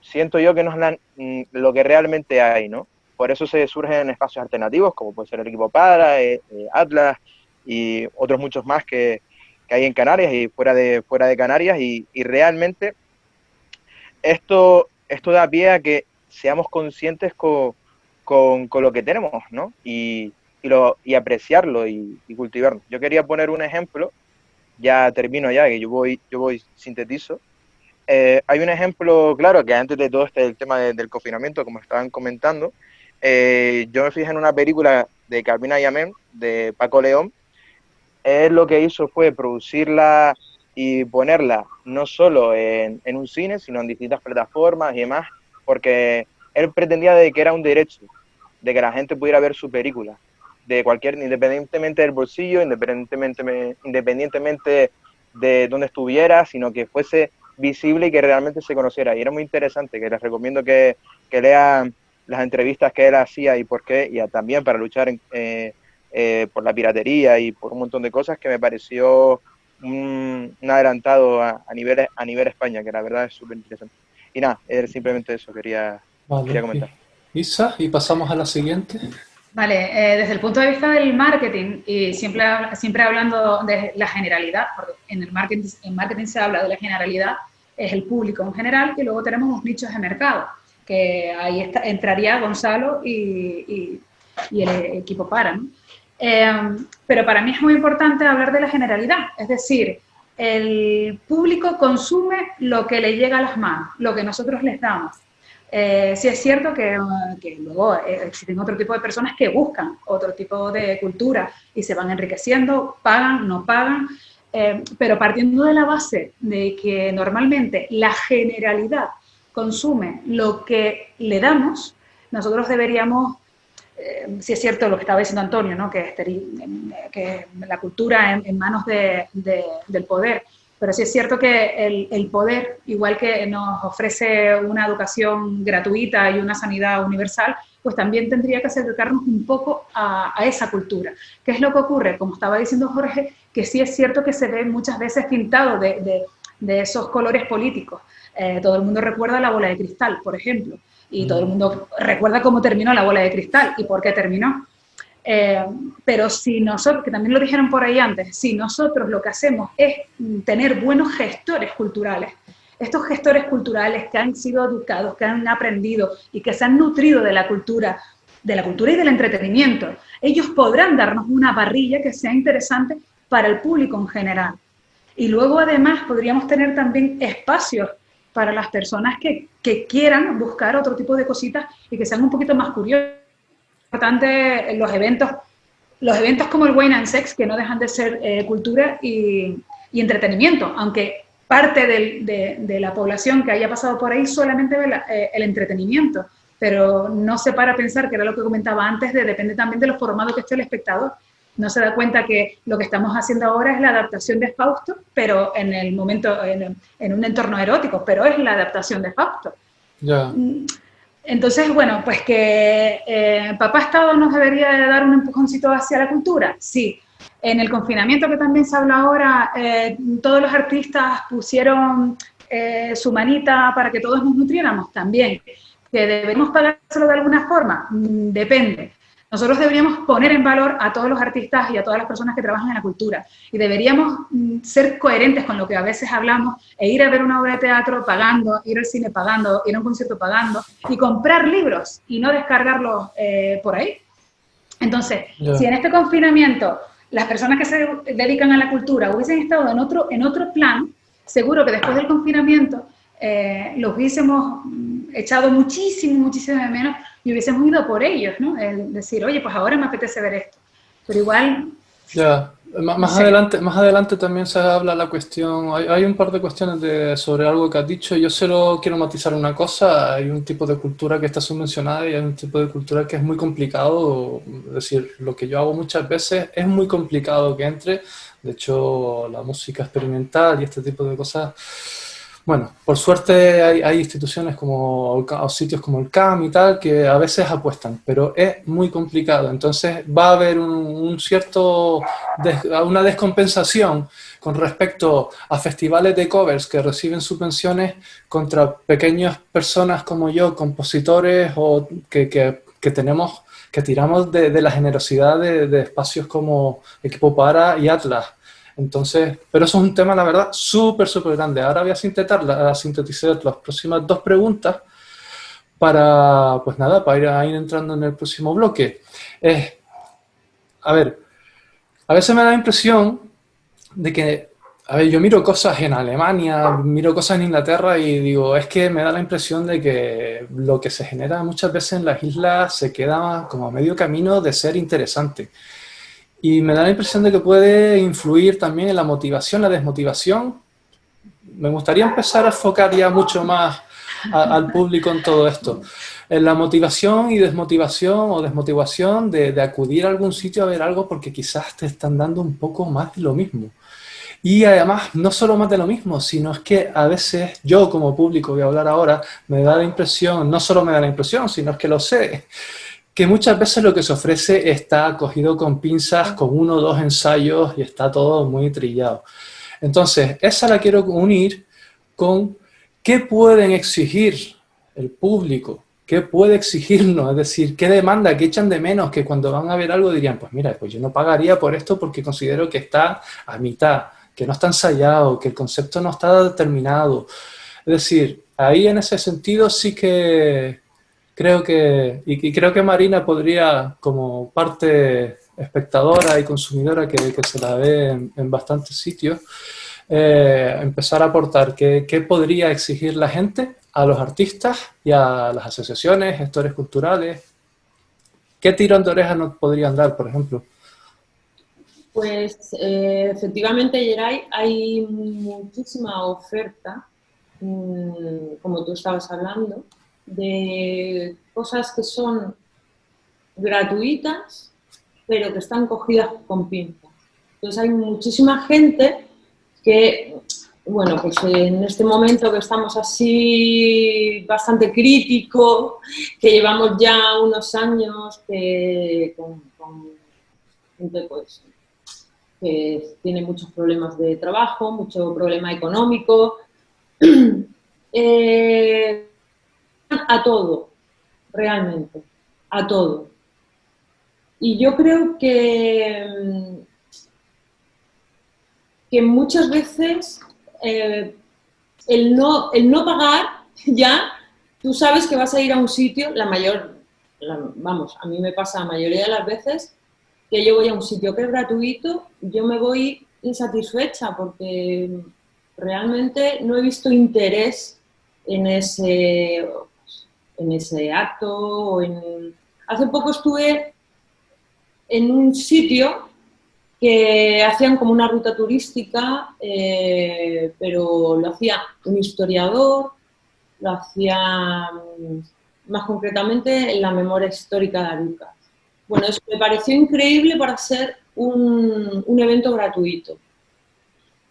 siento yo que no es lo que realmente hay, ¿no? por eso se surgen espacios alternativos, como puede ser el equipo Para, Atlas y otros muchos más que hay en Canarias y fuera de Canarias, y realmente esto da pie a que seamos conscientes con lo que tenemos, ¿no? Y apreciarlo y cultivarlo. Yo quería poner un ejemplo, ya termino ya, que yo voy sintetizo. Hay un ejemplo claro, que antes de todo el tema del confinamiento, como estaban comentando, yo me fijé en una película de Carmina Yamén, de Paco León. Él lo que hizo fue producirla y ponerla no solo en un cine, sino en distintas plataformas y demás, porque él pretendía de que era un derecho, de que la gente pudiera ver su película, independientemente del bolsillo, independientemente de dónde estuviera, sino que fuese visible y que realmente se conociera. Y era muy interesante, que les recomiendo que lean las entrevistas que él hacía y por qué, y también para luchar por la piratería y por un montón de cosas, que me pareció un adelantado a nivel España, que la verdad es súper interesante. Y nada, simplemente eso quería comentar. Isa, y pasamos a la siguiente. Vale, desde el punto de vista del marketing, y siempre hablando de la generalidad, porque en marketing se habla de la generalidad, es el público en general, y luego tenemos los nichos de mercado, que ahí entraría Gonzalo y el equipo Para, ¿no? Pero para mí es muy importante hablar de la generalidad, es decir, el público consume lo que le llega a las manos, lo que nosotros les damos. Sí es cierto que luego existen otro tipo de personas que buscan otro tipo de cultura y se van enriqueciendo, pagan, no pagan, pero partiendo de la base de que normalmente la generalidad consume lo que le damos, nosotros deberíamos, sí es cierto lo que estaba diciendo Antonio, ¿no? que la cultura en manos del poder, pero sí es cierto que el poder, igual que nos ofrece una educación gratuita y una sanidad universal, pues también tendría que acercarnos un poco a esa cultura. ¿Qué es lo que ocurre? Como estaba diciendo Jorge, que sí es cierto que se ve muchas veces pintado de esos colores políticos. Todo el mundo recuerda La bola de cristal, por ejemplo, y todo el mundo recuerda cómo terminó La bola de cristal y por qué terminó. Pero si nosotros, que también lo dijeron por ahí antes, si nosotros lo que hacemos es tener buenos gestores culturales, estos gestores culturales que han sido educados, que han aprendido y que se han nutrido de la cultura y del entretenimiento, ellos podrán darnos una parrilla que sea interesante para el público en general. Y luego además podríamos tener también espacios para las personas que quieran buscar otro tipo de cositas y que sean un poquito más curiosas. Importante los eventos como el Wine and Sex, que no dejan de ser cultura y entretenimiento, aunque parte de la población que haya pasado por ahí solamente ve el entretenimiento, pero no se para a pensar, que era lo que comentaba antes, depende también de los formatos que esté el espectador. No se da cuenta que lo que estamos haciendo ahora es la adaptación de Fausto, pero en el momento, en un entorno erótico, pero es la adaptación de Fausto. Ya. Entonces, bueno, pues que Papá Estado nos debería de dar un empujoncito hacia la cultura, sí. En el confinamiento que también se habla ahora, todos los artistas pusieron su manita para que todos nos nutriéramos, también. ¿Que deberíamos pagárselo de alguna forma? Depende. Nosotros deberíamos poner en valor a todos los artistas y a todas las personas que trabajan en la cultura, y deberíamos ser coherentes con lo que a veces hablamos e ir a ver una obra de teatro pagando, ir al cine pagando, ir a un concierto pagando y comprar libros y no descargarlos por ahí. Entonces, si en este confinamiento las personas que se dedican a la cultura hubiesen estado en otro plan, seguro que después del confinamiento los hubiésemos echado muchísimo de menos y hubiésemos ido por ellos, ¿no? El decir, oye, pues ahora me apetece ver esto. Pero igual... Ya, más adelante también se habla la cuestión, hay un par de cuestiones sobre algo que has dicho. Yo solo quiero matizar una cosa: hay un tipo de cultura que está subvencionada y hay un tipo de cultura que es muy complicado. Es decir, lo que yo hago muchas veces es muy complicado que entre. De hecho, la música experimental y este tipo de cosas... Bueno, por suerte hay instituciones o sitios como el CAM y tal que a veces apuestan, pero es muy complicado. Entonces va a haber una descompensación con respecto a festivales de covers que reciben subvenciones contra pequeñas personas como yo, compositores o que que tenemos, que tiramos de la generosidad de espacios como Equipo Para y Atlas. Entonces, pero eso es un tema, la verdad, súper, súper grande. Ahora voy a sintetizar las próximas 2 preguntas para, pues nada, para ir entrando en el próximo bloque. A ver, a veces me da la impresión de que, a ver, yo miro cosas en Alemania, miro cosas en Inglaterra y digo, es que me da la impresión de que lo que se genera muchas veces en las islas se queda como a medio camino de ser interesante. Y me da la impresión de que puede influir también en la motivación, la desmotivación. Me gustaría empezar a enfocar ya mucho más al público en todo esto. En la motivación y desmotivación o desmotivación de acudir a algún sitio a ver algo porque quizás te están dando un poco más de lo mismo. Y además, no solo más de lo mismo, sino es que a veces yo como público, voy a hablar ahora, me da la impresión, no solo me da la impresión, sino es que lo sé, que muchas veces lo que se ofrece está cogido con pinzas, con 1 o 2 ensayos y está todo muy trillado. Entonces, esa la quiero unir con qué pueden exigir el público, qué puede exigirnos, es decir, qué demanda, qué echan de menos, que cuando van a ver algo dirían, pues mira, pues yo no pagaría por esto porque considero que está a mitad, que no está ensayado, que el concepto no está determinado. Es decir, ahí en ese sentido sí que creo que, y creo que Marina podría, como parte espectadora y consumidora que se la ve en bastantes sitios, empezar a aportar qué podría exigir la gente a los artistas y a las asociaciones, gestores culturales. ¿Qué tirón de orejas nos podrían dar, por ejemplo? Pues efectivamente, Geray, hay muchísima oferta, como tú estabas hablando, de cosas que son gratuitas, pero que están cogidas con pinzas. Entonces hay muchísima gente que, bueno, pues en este momento que estamos así bastante crítico, que llevamos ya unos años con gente pues, que tiene muchos problemas de trabajo, mucho problema económico, a todo, realmente, a todo. Y yo creo que muchas veces el no pagar ya, tú sabes que vas a ir a un sitio, vamos, a mí me pasa la mayoría de las veces que yo voy a un sitio que es gratuito, yo me voy insatisfecha porque realmente no he visto interés en ese acto. Hace poco estuve en un sitio que hacían como una ruta turística, pero lo hacía un historiador, lo hacía más concretamente en la memoria histórica de Arucas. Bueno, eso me pareció increíble para ser un evento gratuito.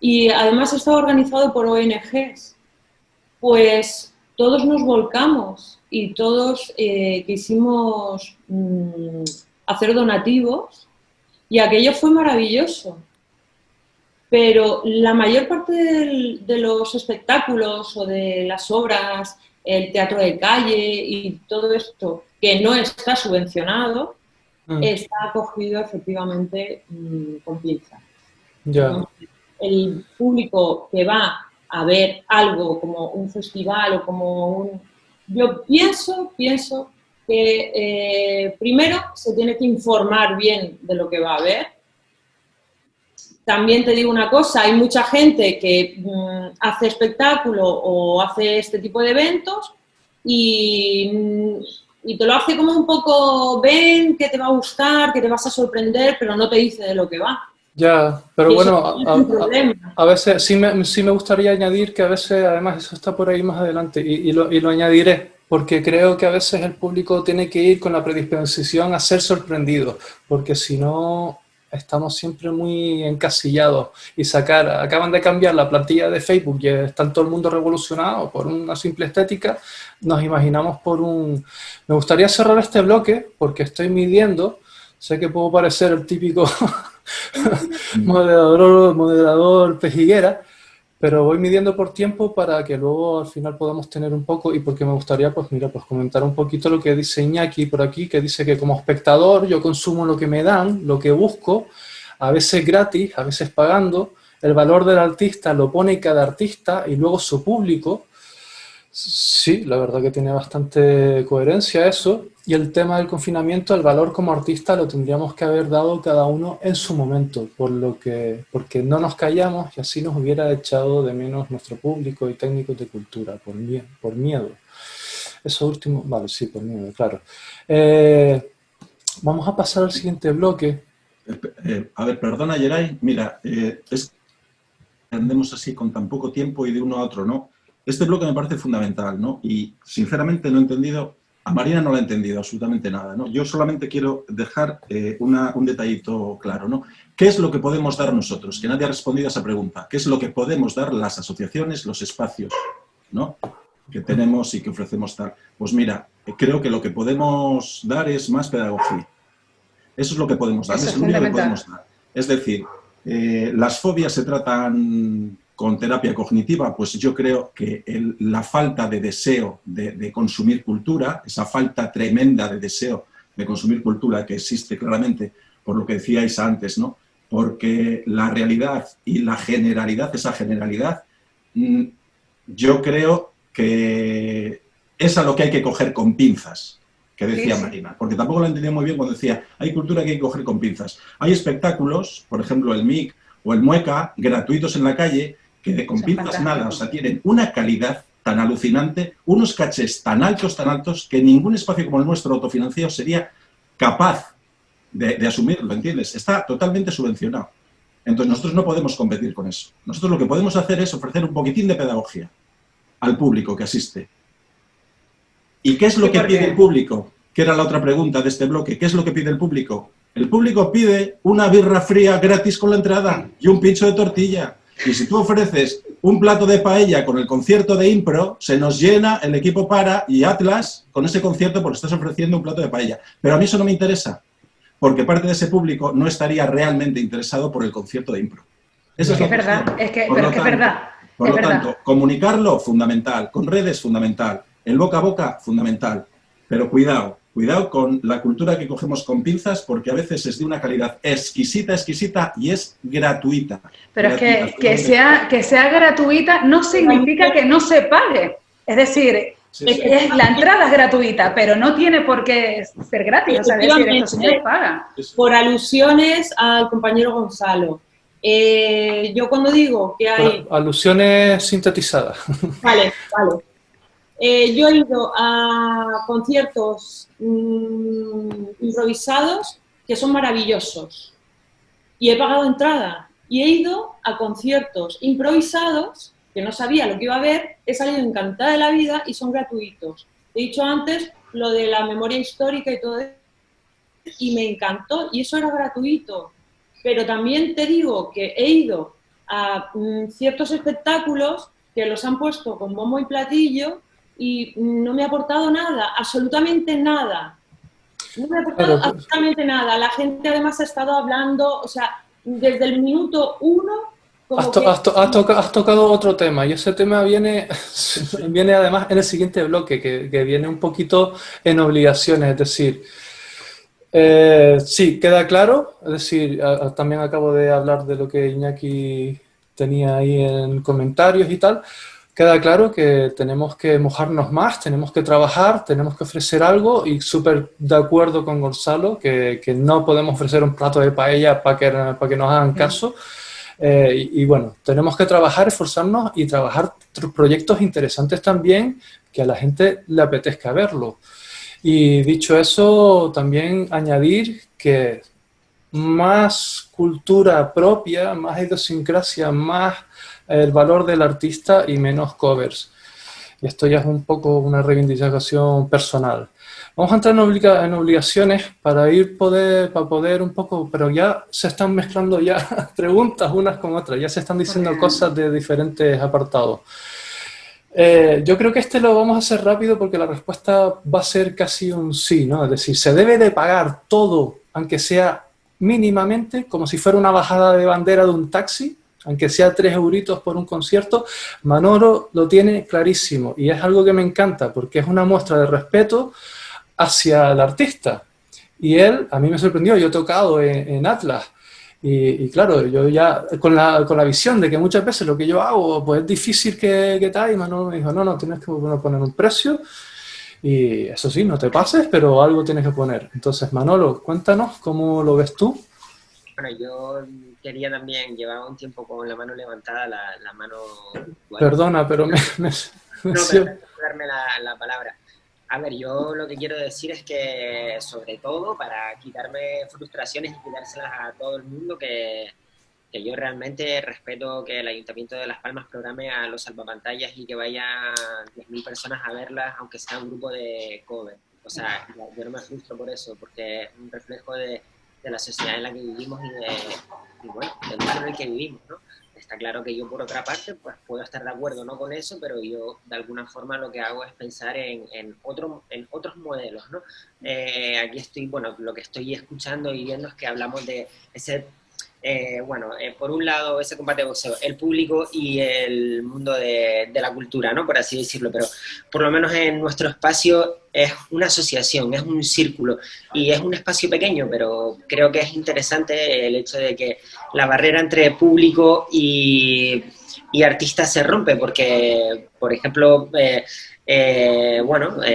Y además estaba organizado por ONGs. Pues todos nos volcamos y todos quisimos hacer donativos y aquello fue maravilloso. Pero la mayor parte de los espectáculos o de las obras, el teatro de calle y todo esto que no está subvencionado, está acogido efectivamente con pinzas. Yeah. El público que va a ver algo como un festival o como yo pienso que primero se tiene que informar bien de lo que va a ver. También te digo una cosa, hay mucha gente que hace espectáculo o hace este tipo de eventos y te lo hace como un poco, ven que te va a gustar, que te vas a sorprender, pero no te dice de lo que va. Ya, pero y bueno, a veces sí me gustaría añadir que a veces, además, eso está por ahí más adelante y lo añadiré, porque creo que a veces el público tiene que ir con la predisposición a ser sorprendido, porque si no estamos siempre muy encasillados y acaban de cambiar la plantilla de Facebook y está todo el mundo revolucionado por una simple estética, nos imaginamos Me gustaría cerrar este bloque porque estoy midiendo, sé que puedo parecer el típico moderador pejiguera, pero voy midiendo por tiempo para que luego al final podamos tener un poco, y porque me gustaría, pues mira, pues comentar un poquito lo que dice Iñaki por aquí, que dice que como espectador yo consumo lo que me dan, lo que busco, a veces gratis, a veces pagando, el valor del artista lo pone cada artista y luego su público. Sí, la verdad que tiene bastante coherencia eso. Y el tema del confinamiento, el valor como artista lo tendríamos que haber dado cada uno en su momento, porque no nos callamos y así nos hubiera echado de menos nuestro público y técnicos de cultura, por miedo. Eso último, vale, sí, por miedo, claro. Vamos a pasar al siguiente bloque. A ver, perdona, Geray, mira, es que andemos así con tan poco tiempo y de uno a otro, ¿no? Este bloque me parece fundamental, ¿no? Y sinceramente no he entendido, a Marina no la he entendido absolutamente nada, ¿no? Yo solamente quiero dejar un detallito claro, ¿no? ¿Qué es lo que podemos dar nosotros? Que nadie ha respondido a esa pregunta. ¿Qué es lo que podemos dar las asociaciones, los espacios, ¿no? Que tenemos y que ofrecemos tal? Pues mira, creo que lo que podemos dar es más pedagogía. Eso es lo que podemos dar, es lo único que podemos dar. Es decir, las fobias se tratan con terapia cognitiva, pues yo creo que la falta de deseo de consumir cultura, esa falta tremenda de deseo de consumir cultura que existe claramente, por lo que decíais antes, ¿no? Porque la realidad y la generalidad, esa generalidad, yo creo que es a lo que hay que coger con pinzas, que decía Marina, porque tampoco lo entendía muy bien cuando decía, hay cultura que hay que coger con pinzas. Hay espectáculos, por ejemplo el MIC o el Mueca, gratuitos en la calle, que con pinzas nada, o sea, tienen una calidad tan alucinante, unos cachés tan altos, que ningún espacio como el nuestro autofinanciado sería capaz de asumirlo, ¿entiendes? Está totalmente subvencionado. Entonces nosotros no podemos competir con eso. Nosotros lo que podemos hacer es ofrecer un poquitín de pedagogía al público que asiste. ¿Y qué es lo que pide el público? Que era la otra pregunta de este bloque. ¿Qué es lo que pide el público? El público pide una birra fría gratis con la entrada y un pincho de tortilla. Y si tú ofreces un plato de paella con el concierto de impro, se nos llena, el equipo para y Atlas con ese concierto porque estás ofreciendo un plato de paella. Pero a mí eso no me interesa, porque parte de ese público no estaría realmente interesado por el concierto de impro. Eso es verdad, pero es que es verdad. Por lo tanto, comunicarlo, fundamental. Con redes, fundamental. El boca a boca, fundamental. Pero cuidado con la cultura que cogemos con pinzas, porque a veces es de una calidad exquisita y es gratuita. Pero gratuita, es que sea gratuita no significa que no se pague. Es decir, la entrada es gratuita, pero no tiene por qué ser gratis. O sea, es decir, esto se paga. Por alusiones al compañero Gonzalo. Yo cuando digo que hay... Alusiones sintetizadas. Vale. Yo he ido a conciertos improvisados que son maravillosos y he pagado entrada. Y he ido a conciertos improvisados que no sabía lo que iba a ver, he salido encantada de la vida y son gratuitos. He dicho antes lo de la memoria histórica y todo eso y me encantó y eso era gratuito. Pero también te digo que he ido a ciertos espectáculos que los han puesto con bombo y platillo y no me ha aportado nada, absolutamente nada. No me ha aportado absolutamente nada. La gente además ha estado hablando, o sea, desde el minuto 1... Has tocado otro tema y ese tema viene además en el siguiente bloque, que viene un poquito en obligaciones, es decir... sí, queda claro, es decir, también acabo de hablar de lo que Iñaki tenía ahí en comentarios y tal, queda claro que tenemos que mojarnos más, tenemos que trabajar, tenemos que ofrecer algo y súper de acuerdo con Gonzalo que no podemos ofrecer un plato de paella para que nos hagan caso y bueno, tenemos que trabajar, esforzarnos y trabajar proyectos interesantes también que a la gente le apetezca verlo. Y dicho eso, también añadir que más cultura propia, más idiosincrasia, más el valor del artista y menos covers. Y esto ya es un poco una reivindicación personal. Vamos a entrar en obligaciones para poder un poco, pero ya se están mezclando ya preguntas unas con otras, ya se están diciendo cosas de diferentes apartados. Yo creo que lo vamos a hacer rápido porque la respuesta va a ser casi un sí, ¿no? Es decir, se debe de pagar todo, aunque sea mínimamente, como si fuera una bajada de bandera de un taxi, aunque sea 3 euritos por un concierto, Manolo lo tiene clarísimo y es algo que me encanta porque es una muestra de respeto hacia el artista. Y él, a mí me sorprendió, yo he tocado en Atlas y claro, yo ya con la visión de que muchas veces lo que yo hago pues es difícil que tal, y Manolo me dijo, no, tienes que poner un precio y eso sí, no te pases, pero algo tienes que poner. Entonces, Manolo, cuéntanos cómo lo ves tú. Bueno, yo quería también, llevaba un tiempo con la mano levantada, la mano... Igual. Perdona, pero me no, pero darme la palabra. A ver, yo lo que quiero decir es que, sobre todo, para quitarme frustraciones y quitárselas a todo el mundo, que yo realmente respeto que el Ayuntamiento de Las Palmas programe a los salvapantallas y que vayan 10.000 personas a verlas, aunque sea un grupo de cover. O sea, yo no me frustro por eso, porque es un reflejo de la sociedad en la que vivimos y bueno, del mundo en el que vivimos, ¿no? Está claro que yo, por otra parte, pues puedo estar de acuerdo no con eso, pero yo, de alguna forma, lo que hago es pensar en otros modelos, ¿no? Aquí estoy, bueno, lo que estoy escuchando y viendo es que hablamos de ese... por un lado, ese combate de boxeo, el público y el mundo de la cultura, ¿no? Por así decirlo, pero por lo menos en nuestro espacio es una asociación, es un círculo y es un espacio pequeño, pero creo que es interesante el hecho de que la barrera entre público y artista se rompe, porque, por ejemplo,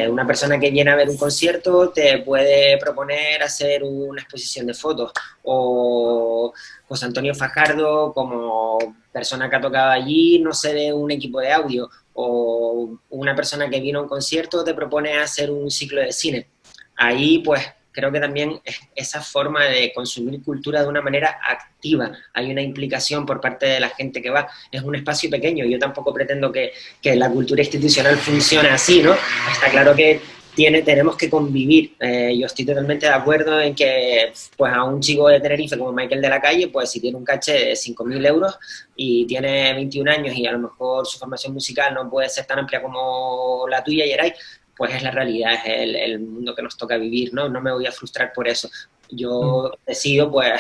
una persona que viene a ver un concierto te puede proponer hacer una exposición de fotos, o José Antonio Fajardo, como persona que ha tocado allí, no sé, de un equipo de audio, o una persona que vino a un concierto te propone hacer un ciclo de cine. Ahí, pues, creo que también es esa forma de consumir cultura de una manera activa. Hay una implicación por parte de la gente que va. Es un espacio pequeño. Yo tampoco pretendo que la cultura institucional funcione así, ¿no? Está claro que tenemos que convivir. Yo estoy totalmente de acuerdo en que, pues, a un chico de Tenerife como Michael de la Calle, pues si tiene un caché de 5.000 euros y tiene 21 años y a lo mejor su formación musical no puede ser tan amplia como la tuya, Yeray, pues es la realidad, es el mundo que nos toca vivir, ¿no? No me voy a frustrar por eso. Yo decido, pues,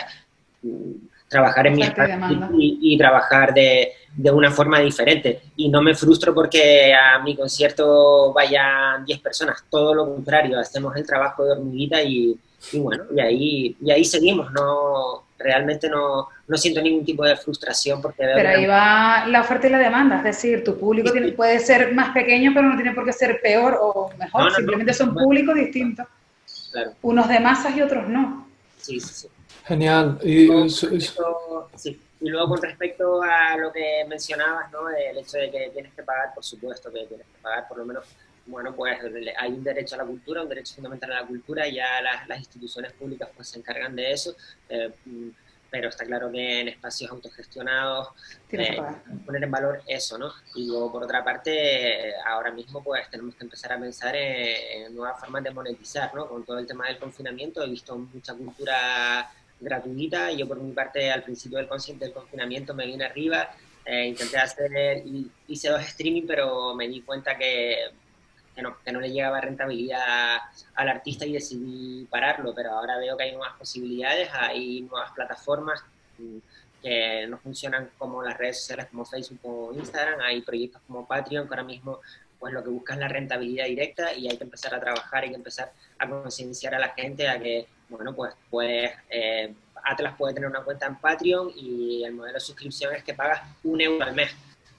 trabajar en mi espacio y trabajar de una forma diferente. Y no me frustro porque a mi concierto vayan 10 personas, todo lo contrario, hacemos el trabajo de hormiguita y bueno, y ahí seguimos, realmente no siento ningún tipo de frustración porque veo... Pero ahí va la oferta y la demanda, es decir, tu público puede ser más pequeño, pero no tiene por qué ser peor o mejor, simplemente son públicos distintos. Claro. Unos de masas y otros no. Sí, sí, sí. Genial. Y luego con respecto a lo que mencionabas, ¿no? El hecho de que tienes que pagar, por supuesto que tienes que pagar, por lo menos, bueno, pues hay un derecho a la cultura, un derecho fundamental a la cultura, y ya las instituciones públicas pues se encargan de eso, pero está claro que en espacios autogestionados poner en valor eso, ¿no? Y luego, por otra parte, ahora mismo pues tenemos que empezar a pensar en nuevas formas de monetizar, ¿no? Con todo el tema del confinamiento he visto mucha cultura gratuita. Yo, por mi parte, al principio del confinamiento me vine arriba, intenté hice 2 streaming, pero me di cuenta que no le llegaba rentabilidad al artista y decidí pararlo, pero ahora veo que hay nuevas posibilidades, hay nuevas plataformas que no funcionan como las redes sociales como Facebook o Instagram, hay proyectos como Patreon que ahora mismo pues lo que busca es la rentabilidad directa y hay que empezar a trabajar, hay que empezar a concienciar a la gente a que, bueno, pues Atlas puede tener una cuenta en Patreon y el modelo de suscripción es que pagas 1 euro al mes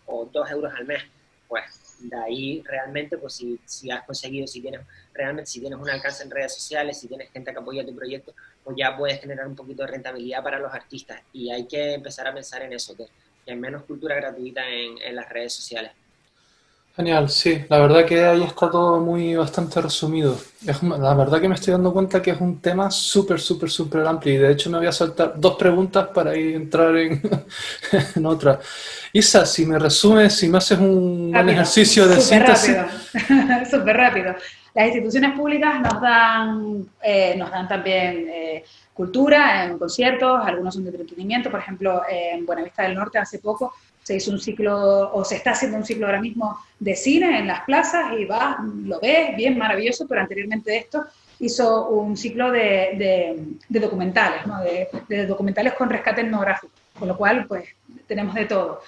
o 2 euros al mes, pues de ahí realmente, pues si has conseguido, si tienes un alcance en redes sociales, si tienes gente que apoya tu proyecto, pues ya puedes generar un poquito de rentabilidad para los artistas y hay que empezar a pensar en eso, que hay menos cultura gratuita en las redes sociales. Genial, sí, la verdad que ahí está todo bastante resumido. La verdad que me estoy dando cuenta que es un tema súper amplio y de hecho me voy a saltar 2 preguntas para entrar en otra. Isa, si me resumes, si me haces un buen ejercicio de síntesis. Súper rápido. Las instituciones públicas nos dan también cultura en conciertos, algunos son de entretenimiento. Por ejemplo, en Buenavista del Norte hace poco se hizo un ciclo, o se está haciendo un ciclo ahora mismo de cine en las plazas y lo ves, bien, maravilloso, pero anteriormente de esto hizo un ciclo de documentales, ¿no? de documentales con rescate etnográfico. con lo cual, pues, tenemos de todo.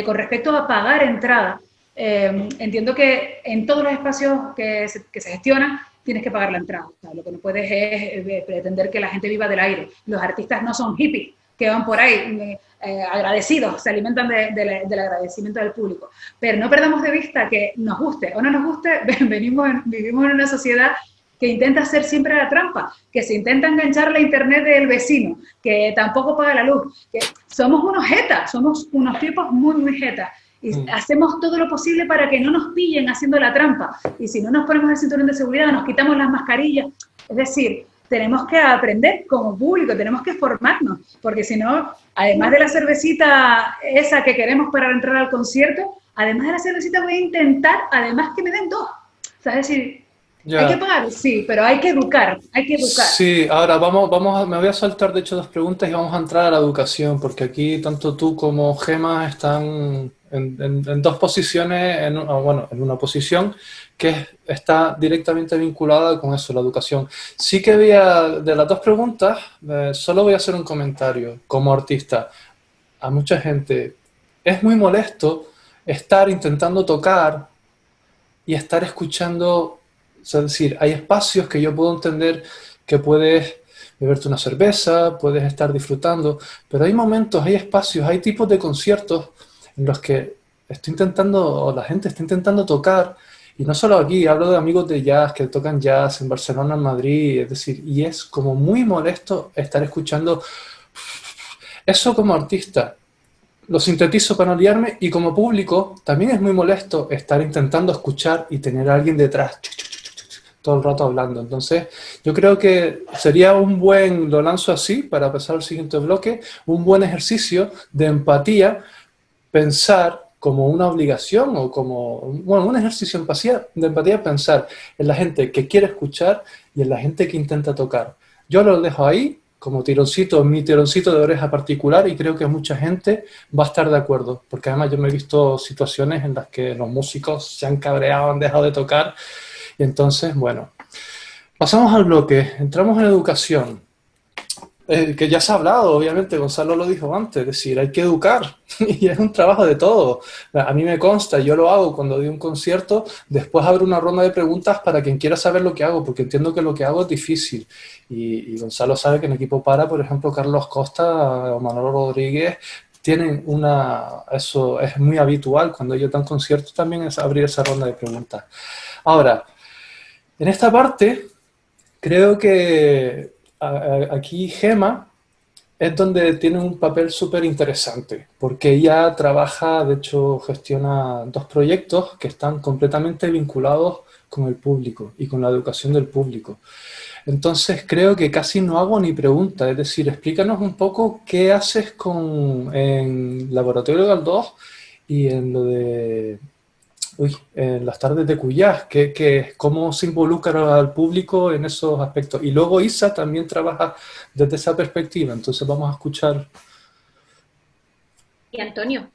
Con respecto a pagar entrada, entiendo que en todos los espacios que se gestionan, tienes que pagar la entrada. O sea, lo que no puedes es pretender que la gente viva del aire. Los artistas no son hippies que van por ahí agradecidos, se alimentan del agradecimiento del público. Pero no perdamos de vista que nos guste o no nos guste, vivimos en una sociedad que intenta hacer siempre la trampa, que se intenta enganchar la internet del vecino, que tampoco paga la luz, que somos unos jetas, somos unos tipos muy, muy jetas. Y hacemos todo lo posible para que no nos pillen haciendo la trampa. Y si no nos ponemos el cinturón de seguridad, nos quitamos las mascarillas. Es decir, tenemos que aprender como público, tenemos que formarnos, porque si no, además de la cervecita esa que queremos para entrar al concierto, además de la cervecita voy a intentar, además que me den dos. O sea, es decir, hay que pagar, sí, pero hay que educar, hay que educar. Sí, ahora me voy a saltar de hecho 2 preguntas y vamos a entrar a la educación, porque aquí tanto tú como Gemma están en 2 posiciones, en una posición que está directamente vinculada con eso, la educación. Sí que de las 2 preguntas, solo voy a hacer un comentario como artista. A mucha gente es muy molesto estar intentando tocar y estar escuchando. Es decir, hay espacios que yo puedo entender que puedes beberte una cerveza, puedes estar disfrutando, pero hay momentos, hay espacios, hay tipos de conciertos en los que la gente está intentando tocar, y no solo aquí, hablo de amigos de jazz que tocan jazz en Barcelona, en Madrid, es decir, y es como muy molesto estar escuchando eso como artista. Lo sintetizo para no liarme, y como público también es muy molesto estar intentando escuchar y tener a alguien detrás todo el rato hablando. Entonces, yo creo que sería lo lanzo así para pasar al siguiente bloque, un buen ejercicio de empatía, pensar como una obligación o como, un ejercicio de empatía, pensar en la gente que quiere escuchar y en la gente que intenta tocar. Yo lo dejo ahí como mi tironcito de oreja particular, y creo que mucha gente va a estar de acuerdo, porque además yo me he visto situaciones en las que los músicos se han cabreado, han dejado de tocar. Y entonces, bueno, pasamos al bloque, entramos en educación, que ya se ha hablado, obviamente, Gonzalo lo dijo antes, es decir, hay que educar, y es un trabajo de todo. A mí me consta, yo lo hago cuando doy un concierto, después abro una ronda de preguntas para quien quiera saber lo que hago, porque entiendo que lo que hago es difícil, y Gonzalo sabe que en Equipo Para, por ejemplo, Carlos Costa o Manolo Rodríguez, tienen eso es muy habitual, cuando ellos dan conciertos también es abrir esa ronda de preguntas. Ahora, en esta parte, creo que aquí Gemma es donde tiene un papel súper interesante, porque ella trabaja, de hecho, gestiona 2 proyectos que están completamente vinculados con el público y con la educación del público. Entonces, creo que casi no hago ni preguntas, es decir, explícanos un poco qué haces en Laboratorio Galdós y en lo de... en las tardes de Cuyás, cómo se involucra al público en esos aspectos. Y luego Isa también trabaja desde esa perspectiva, entonces vamos a escuchar. Y Antonio.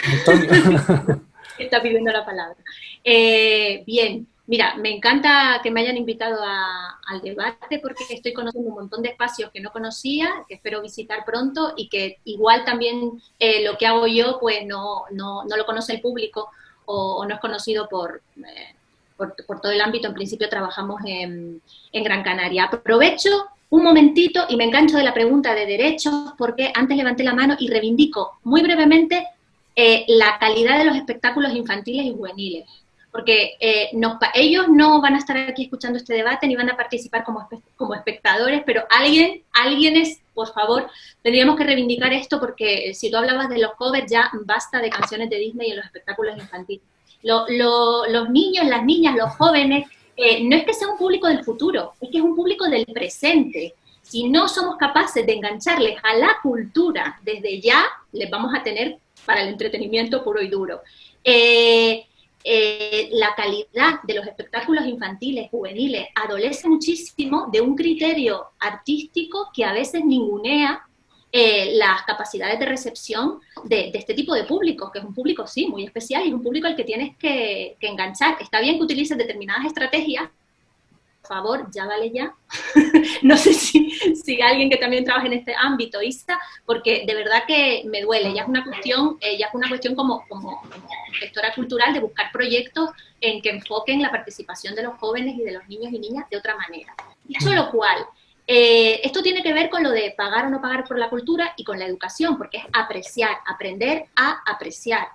Antonio. Está pidiendo la palabra. Bien, mira, me encanta que me hayan invitado al debate, porque estoy conociendo un montón de espacios que no conocía, que espero visitar pronto, y que igual también lo que hago yo pues no lo conoce el público, o no es conocido por todo el ámbito. En principio trabajamos en Gran Canaria. Aprovecho un momentito y me engancho de la pregunta de derechos, porque antes levanté la mano y reivindico muy brevemente la calidad de los espectáculos infantiles y juveniles, porque ellos no van a estar aquí escuchando este debate ni van a participar como espectadores, pero alguienes, por favor, tendríamos que reivindicar esto, porque si tú hablabas de los covers, ya basta de canciones de Disney en los espectáculos infantiles. Los niños, las niñas, los jóvenes, no es que sea un público del futuro, es que es un público del presente. Si no somos capaces de engancharles a la cultura desde ya, les vamos a tener para el entretenimiento puro y duro. La calidad de los espectáculos infantiles, juveniles, adolece muchísimo de un criterio artístico que a veces ningunea las capacidades de recepción de este tipo de público, que es un público, sí, muy especial, y es un público al que tienes que enganchar. Está bien que utilices determinadas estrategias, favor, ya vale ya. No sé si alguien que también trabaja en este ámbito, Isa, porque de verdad que me duele. Ya es una cuestión como gestora cultural de buscar proyectos en que enfoquen la participación de los jóvenes y de los niños y niñas de otra manera. Dicho lo cual, esto tiene que ver con lo de pagar o no pagar por la cultura y con la educación, porque es apreciar, aprender a apreciar.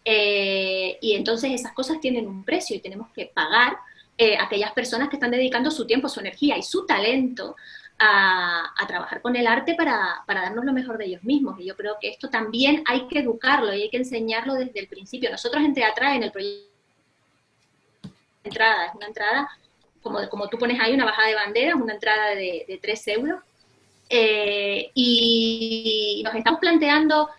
Y entonces esas cosas tienen un precio y tenemos que pagar a aquellas personas que están dedicando su tiempo, su energía y su talento a trabajar con el arte para darnos lo mejor de ellos mismos. Y yo creo que esto también hay que educarlo y hay que enseñarlo desde el principio. Nosotros en Teatra, en el proyecto es una entrada, como tú pones ahí, una bajada de banderas, una entrada de 3 euros. Y nos estamos planteando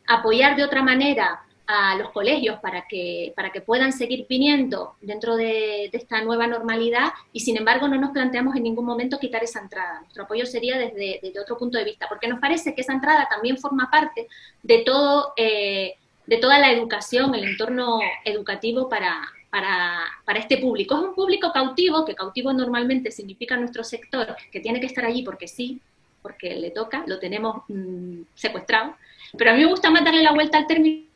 apoyar de otra manera a los colegios para que puedan seguir viniendo dentro de esta nueva normalidad, y sin embargo no nos planteamos en ningún momento quitar esa entrada. Nuestro apoyo sería desde otro punto de vista, porque nos parece que esa entrada también forma parte de toda la educación, el entorno educativo para este público. Es un público cautivo, que cautivo normalmente significa nuestro sector, que tiene que estar allí porque sí, porque le toca, lo tenemos secuestrado, pero a mí me gusta más darle la vuelta al término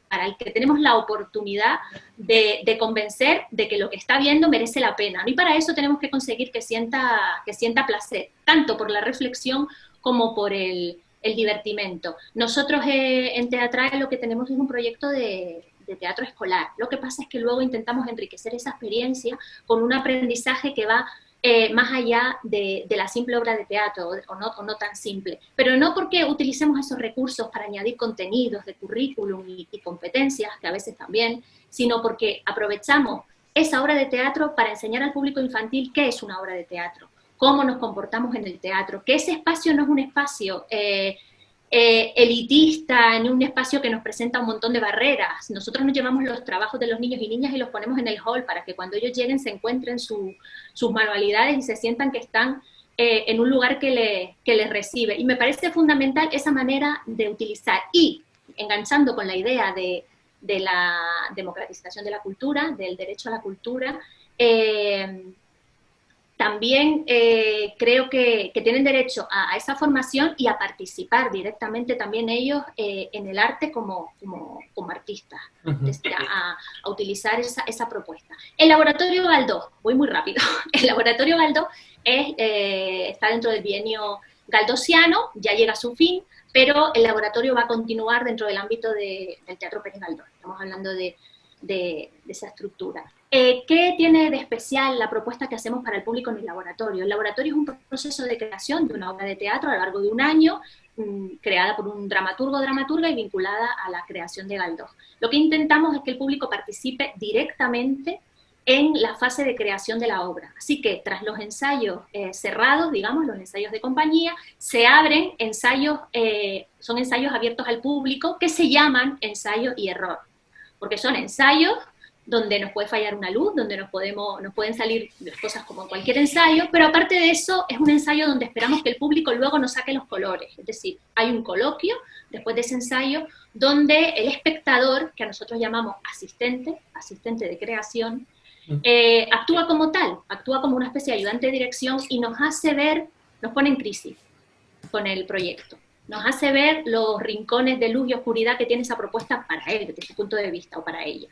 para el que tenemos la oportunidad de convencer de que lo que está viendo merece la pena, ¿no? Y para eso tenemos que conseguir que sienta placer, tanto por la reflexión como por el divertimento. Nosotros en Teatra lo que tenemos es un proyecto de teatro escolar. Lo que pasa es que luego intentamos enriquecer esa experiencia con un aprendizaje que va más allá de la simple obra de teatro, o no tan simple, pero no porque utilicemos esos recursos para añadir contenidos de currículum y competencias, que a veces también, sino porque aprovechamos esa obra de teatro para enseñar al público infantil qué es una obra de teatro, cómo nos comportamos en el teatro, que ese espacio no es un espacio elitista, en un espacio que nos presenta un montón de barreras. Nosotros nos llevamos los trabajos de los niños y niñas y los ponemos en el hall para que cuando ellos lleguen se encuentren sus manualidades y se sientan que están en un lugar que les recibe. Y me parece fundamental esa manera de utilizar, y enganchando con la idea de la democratización de la cultura, del derecho a la cultura, también creo que tienen derecho a esa formación y a participar directamente también ellos en el arte como artistas, a utilizar esa propuesta. El Laboratorio Galdós, voy muy rápido, el Laboratorio Galdós está dentro del bienio galdosiano, ya llega a su fin, pero el laboratorio va a continuar dentro del ámbito del Teatro Pérez Galdós. Estamos hablando de esa estructura. ¿Qué tiene de especial la propuesta que hacemos para el público en el laboratorio? El laboratorio es un proceso de creación de una obra de teatro a lo largo de un año, creada por un dramaturgo o dramaturga y vinculada a la creación de Galdós. Lo que intentamos es que el público participe directamente en la fase de creación de la obra. Así que tras los ensayos cerrados, digamos, los ensayos de compañía, se abren ensayos, son ensayos abiertos al público que se llaman ensayo y error, porque son ensayos donde nos puede fallar una luz, donde nos pueden salir las cosas como en cualquier ensayo, pero aparte de eso es un ensayo donde esperamos que el público luego nos saque los colores, es decir, hay un coloquio después de ese ensayo donde el espectador, que a nosotros llamamos asistente de creación, actúa como tal, actúa como una especie de ayudante de dirección y nos hace ver, nos pone en crisis con el proyecto. Nos hace ver los rincones de luz y oscuridad que tiene esa propuesta para él, desde su punto de vista, o para ella.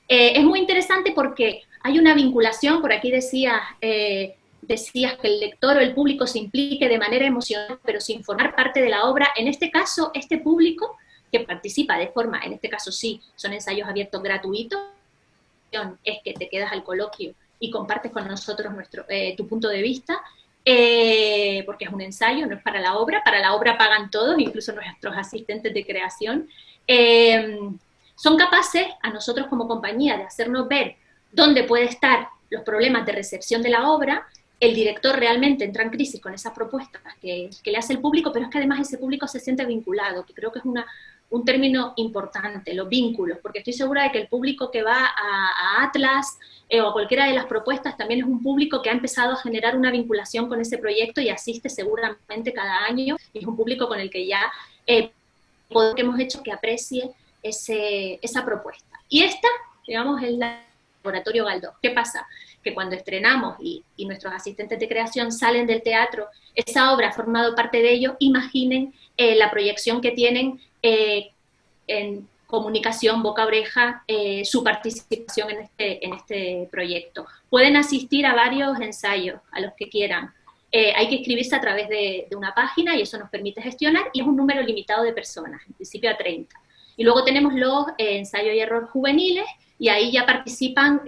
Es muy interesante porque hay una vinculación, por aquí decías que el lector o el público se implique de manera emocional, pero sin formar parte de la obra. En este caso, este público que participa de forma, en este caso sí, son ensayos abiertos gratuitos, es que te quedas al coloquio y compartes con nosotros tu punto de vista, porque es un ensayo, no es para la obra pagan todos, incluso nuestros asistentes de creación. Son capaces, a nosotros como compañía, de hacernos ver dónde puede estar los problemas de recepción de la obra. El director realmente entra en crisis con esas propuestas que le hace el público, pero es que además ese público se siente vinculado, que creo que es un término importante, los vínculos, porque estoy segura de que el público que va a Atlas o a cualquiera de las propuestas también es un público que ha empezado a generar una vinculación con ese proyecto y asiste seguramente cada año, y es un público con el que ya hemos hecho que aprecie esa propuesta. Y esta, digamos, es Laboratorio Galdós. ¿Qué pasa? Que cuando estrenamos y nuestros asistentes de creación salen del teatro, esa obra ha formado parte de ello, imaginen la proyección que tienen en comunicación, boca-oreja, su participación en este proyecto. Pueden asistir a varios ensayos, a los que quieran. Hay que inscribirse a través de una página y eso nos permite gestionar, y es un número limitado de personas, en principio a 30. Y luego tenemos los ensayo y error juveniles, y ahí ya participan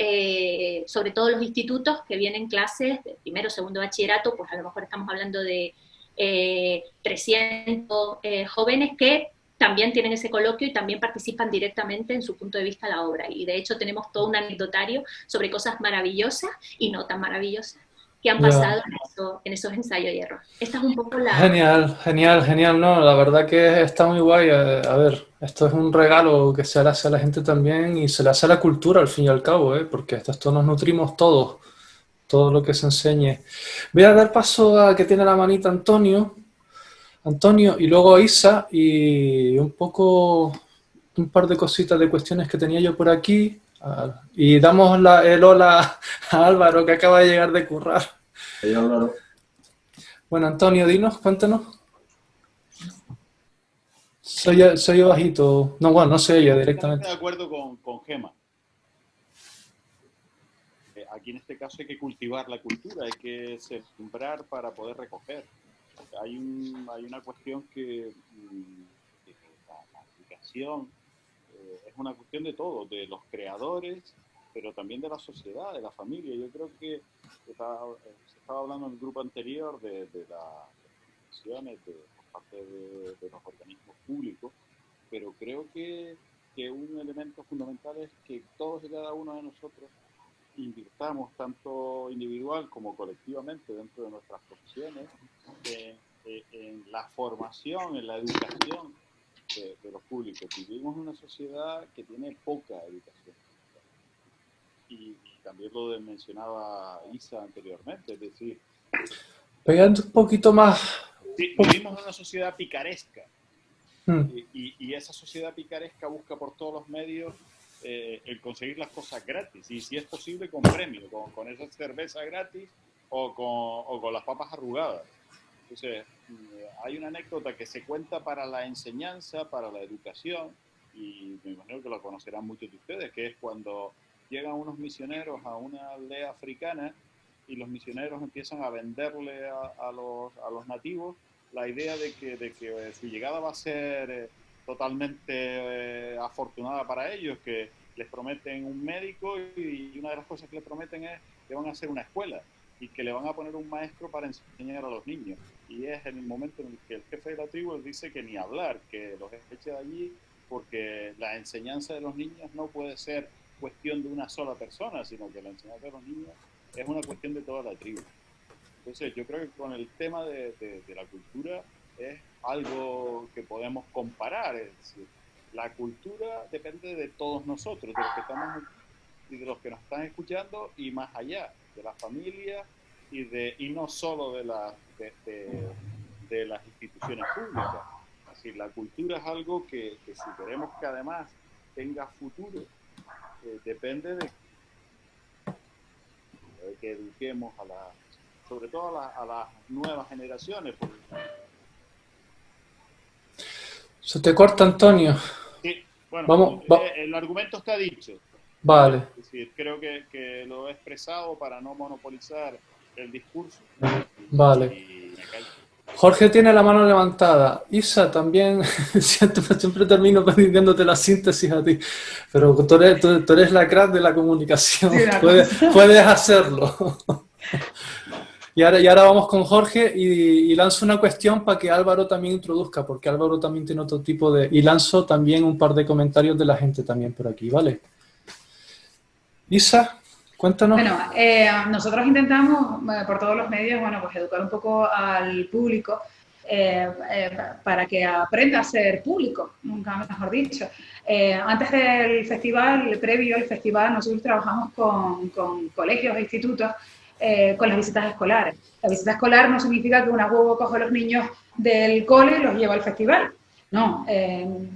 sobre todo los institutos que vienen clases de primero, segundo bachillerato, pues a lo mejor estamos hablando de 300 jóvenes que también tienen ese coloquio y también participan directamente en su punto de vista a la obra. Y de hecho tenemos todo un anecdotario sobre cosas maravillosas y no tan maravillosas que han pasado en esos ensayos y errores. Esta es un poco la... Genial, genial, genial, ¿no? La verdad que está muy guay. A ver, esto es un regalo que se le hace a la gente también y se le hace a la cultura al fin y al cabo, porque esto nos nutrimos todos, todo lo que se enseñe. Voy a dar paso a que tiene la manita Antonio, y luego a Isa, y un par de cositas de cuestiones que tenía yo por aquí. Y damos el hola a Álvaro, que acaba de llegar de currar. Hey, Álvaro. Bueno, Antonio, dinos, cuéntanos. Soy yo bajito. No, bueno, no sé ella directamente. Estoy de acuerdo con Gema. Aquí en este caso hay que cultivar la cultura, hay que sembrar para poder recoger. Hay una cuestión que la educación es una cuestión de todo, de los creadores, pero también de la sociedad, de la familia. Yo creo que se estaba hablando en el grupo anterior de las instituciones, por parte de los organismos públicos, pero creo que un elemento fundamental es que todos y cada uno de nosotros invirtamos, tanto individual como colectivamente, dentro de nuestras profesiones, en la formación, en la educación de los públicos. Vivimos en una sociedad que tiene poca educación. Y también lo mencionaba Isa anteriormente, es decir... Pegando un poquito más... Sí, vivimos en una sociedad picaresca. Y esa sociedad picaresca busca por todos los medios el conseguir las cosas gratis. Y si es posible, con premio, con esa cerveza gratis o con las papas arrugadas. Entonces, hay una anécdota que se cuenta para la enseñanza, para la educación, y me imagino que lo conocerán muchos de ustedes, que es cuando llegan unos misioneros a una aldea africana y los misioneros empiezan a venderle a los nativos la idea de que su llegada va a ser totalmente afortunada para ellos, que les prometen un médico y una de las cosas que les prometen es que van a hacer una escuela y que le van a poner un maestro para enseñar a los niños. Y es en el momento en el que el jefe de la tribu les dice que ni hablar, que los eche de allí, porque la enseñanza de los niños no puede ser cuestión de una sola persona, sino que la enseñanza de los niños es una cuestión de toda la tribu. Entonces yo creo que con el tema de la cultura es algo que podemos comparar, es decir, la cultura depende de todos nosotros, de los que estamos y de los que nos están escuchando y más allá, de la familia y no solo de las instituciones públicas. Así, la cultura es algo que si queremos que además tenga futuro, depende de que eduquemos sobre todo a las nuevas generaciones. Se te corta, Antonio. Sí, bueno, el argumento está dicho. Vale. Es decir, creo que lo he expresado para no monopolizar el discurso. Vale. Jorge tiene la mano levantada. Isa también, siempre termino pidiéndote la síntesis a ti, pero tú eres la crack de la comunicación, sí, puedes hacerlo. Y ahora vamos con Jorge y lanzo una cuestión para que Álvaro también introduzca, porque Álvaro también tiene otro tipo de... Y lanzo también un par de comentarios de la gente también por aquí, ¿vale? Isa, cuéntanos. Bueno, nosotros intentamos por todos los medios, pues educar un poco al público para que aprenda a ser público, nunca mejor dicho. Antes del festival, previo al festival, nosotros trabajamos con colegios e institutos con las visitas escolares. La visita escolar no significa que una huevo coge a los niños del cole y los lleva al festival. No,